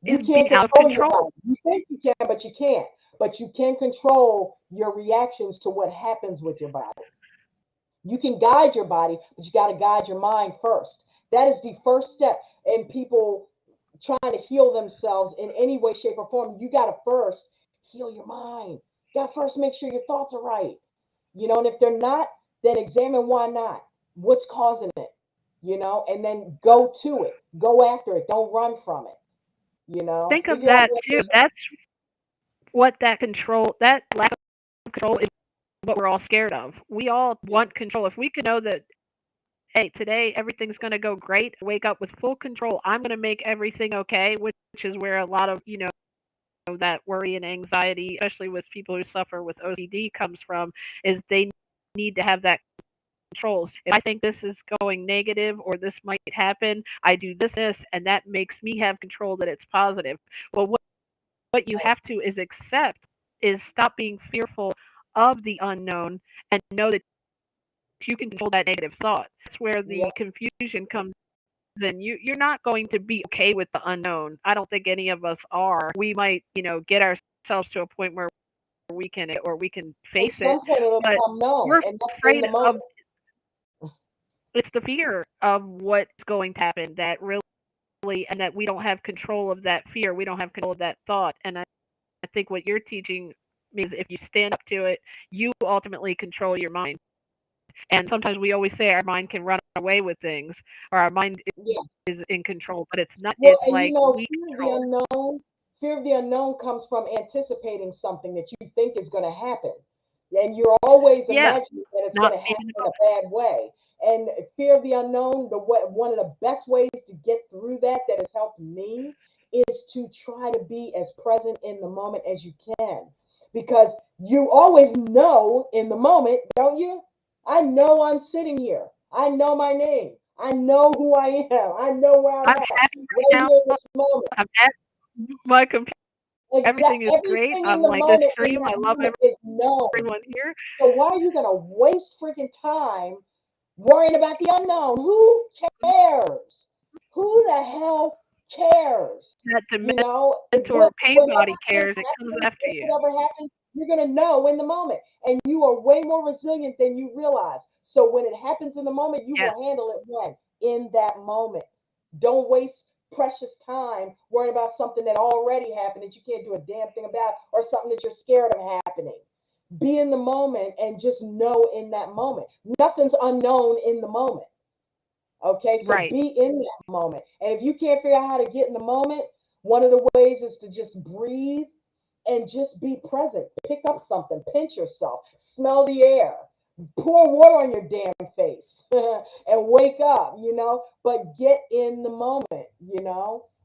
You can't control your body. You think you can, but you can't. But you can control your reactions to what happens with your body. You can guide your body, but you got to guide your mind first. That is the first step. And people trying to heal themselves in any way, shape, or form, you got to first heal your mind. You got to first make sure your thoughts are right. And if they're not, then examine why not. What's causing it? And then go to it. Go after it. Don't run from it. Think of that too. That's what that lack of control is what we're all scared of. We all want control. If we could know that, hey, today everything's going to go great, wake up with full control, I'm going to make everything okay, which is where a lot of, that worry and anxiety, especially with people who suffer with OCD, comes from, is they need to have that control. If I think this is going negative or this might happen, I do this, and that makes me have control that it's positive. Well, what you have to is stop being fearful of the unknown and know that you can control that negative thought. That's where the confusion comes in. You're not going to be okay with the unknown. I don't think any of us are. We might, get ourselves to a point where we can face it, but we're afraid of. It's the fear of what's going to happen that really, and that we don't have control of that fear. We don't have control of that thought. And I think what you're teaching means if you stand up to it, you ultimately control your mind. And sometimes we always say our mind can run away with things, or our mind is in control, but it's not. It's like we control. Fear of the unknown comes from anticipating something that you think is going to happen. And you're always imagining that it's going to happen in a bad way. And fear of the unknown, one of the best ways to get through that has helped me is to try to be as present in the moment as you can. Because you always know in the moment, don't you? I know I'm sitting here. I know my name. I know who I am. I know where I'm at. Right now, in this moment. I'm at my computer. Everything is great. Everything I'm in the like this moment in stream. that I love moment is known. everyone here. So why are you going to waste freaking time worrying about the unknown? Who cares? Who the hell cares? That You know, Dementor pain body cares. It comes after you. whatever happens, you're going to know in the moment. And you are way more resilient than you realize. So when it happens in the moment, you will handle it when? In that moment. Don't waste precious time worrying about something that already happened that you can't do a damn thing about, or something that you're scared of happening. Be in the moment and just know in that moment. Nothing's unknown in the moment. Okay, so Right. be in that moment. And if you can't figure out how to get in the moment, one of the ways is to just breathe and just be present. Pick up something, pinch yourself, smell the air, pour water on your damn face, and wake up, but get in the moment,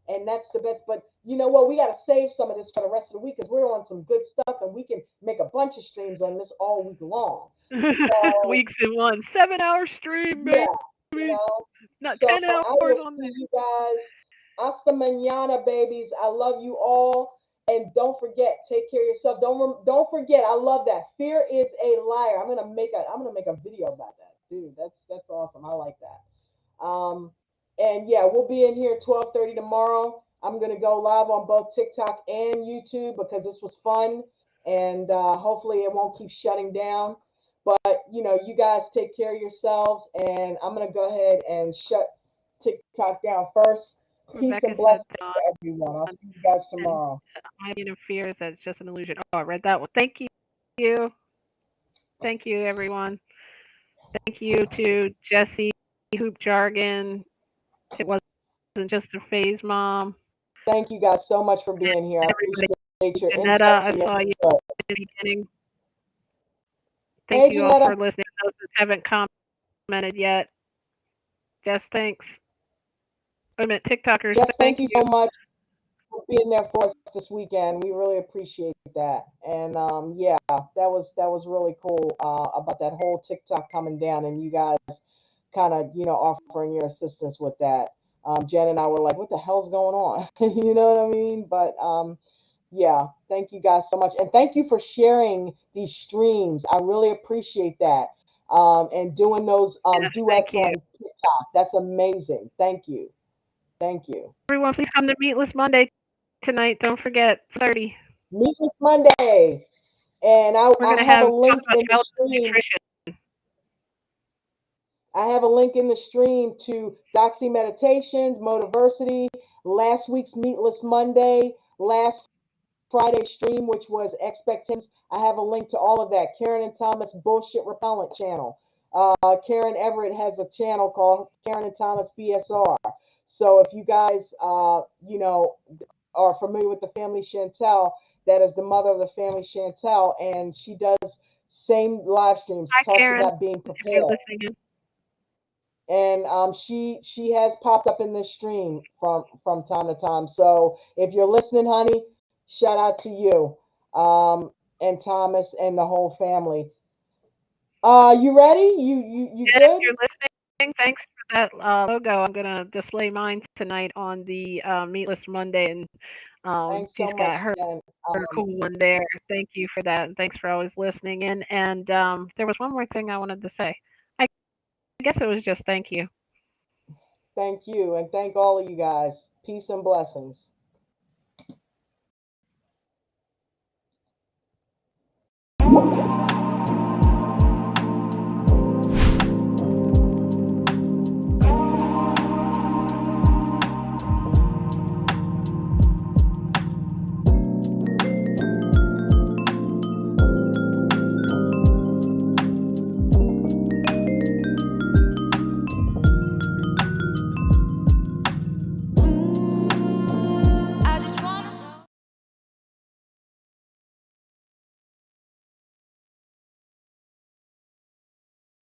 and that's the best. But you know what? We got to save some of this for the rest of the week because we're on some good stuff and we can make a bunch of streams on this all week long. So, Weeks in one, 7-hour stream, baby. yeah, Not so 10 I hours will on see there. you guys. Hasta mañana, babies. I love you all. And don't forget, take care of yourself. Don't forget. I love that. Fear is a liar. I'm gonna make a video about that, dude. That's awesome. I like that. And yeah, we'll be in here 12:30 tomorrow. I'm gonna go live on both TikTok and YouTube because this was fun, and hopefully it won't keep shutting down. But you guys take care of yourselves, and I'm gonna go ahead and shut TikTok down first. Peace Rebecca and blessings said, to everyone. I'll see you guys tomorrow. my fear is that it's just an illusion. Oh, I read that one. Thank you. Thank you, everyone. Thank you to Jesse, Hoop Jargon. It wasn't just a phase, Mom. Thank you guys so much for being here. I appreciate your Janetta, insights. I And saw you input. at the beginning. Hey, Thank you all Janetta. for listening. Those that haven't commented yet, Jess, thanks. I meant TikTokers. Jess, thank you so much for being there for us this weekend. We really appreciate that. And yeah, that was really cool about that whole TikTok coming down and you guys kind of offering your assistance with that. Jen and I were like, what the hell's going on? You know what I mean? But yeah, thank you guys so much. And thank you for sharing these streams. I really appreciate that. And doing those Yes, duets on TikTok. That's amazing. Thank you. Thank you. Everyone, please come to Meatless Monday tonight. Don't forget, 30. Meatless Monday. And I have a link in the stream. Nutrition. I have a link in the stream to Dauchsy Meditations, Motiversity, last week's Meatless Monday, last Friday stream, which was Expectations. I have a link to all of that. Karen and Thomas Bullshit Repellent channel. Karen Everett has a channel called Karen and Thomas BSR. So if you guys, are familiar with the family Chantel, that is the mother of the family Chantel, and she does same live streams. Hi, talks Karen. about being prepared. And she has popped up in this stream from time to time. So if you're listening, honey, shout out to you, and Thomas and the whole family. You ready? You yeah, good? If you're listening, thanks for that logo. I'm gonna display mine tonight on the Meatless Monday, and Thanks she's so got much, her Jen. cool one there. Thank you for that, and thanks for always listening in. And there was one more thing I wanted to say. I guess it was just thank you. Thank you, and thank all of you guys. Peace and blessings.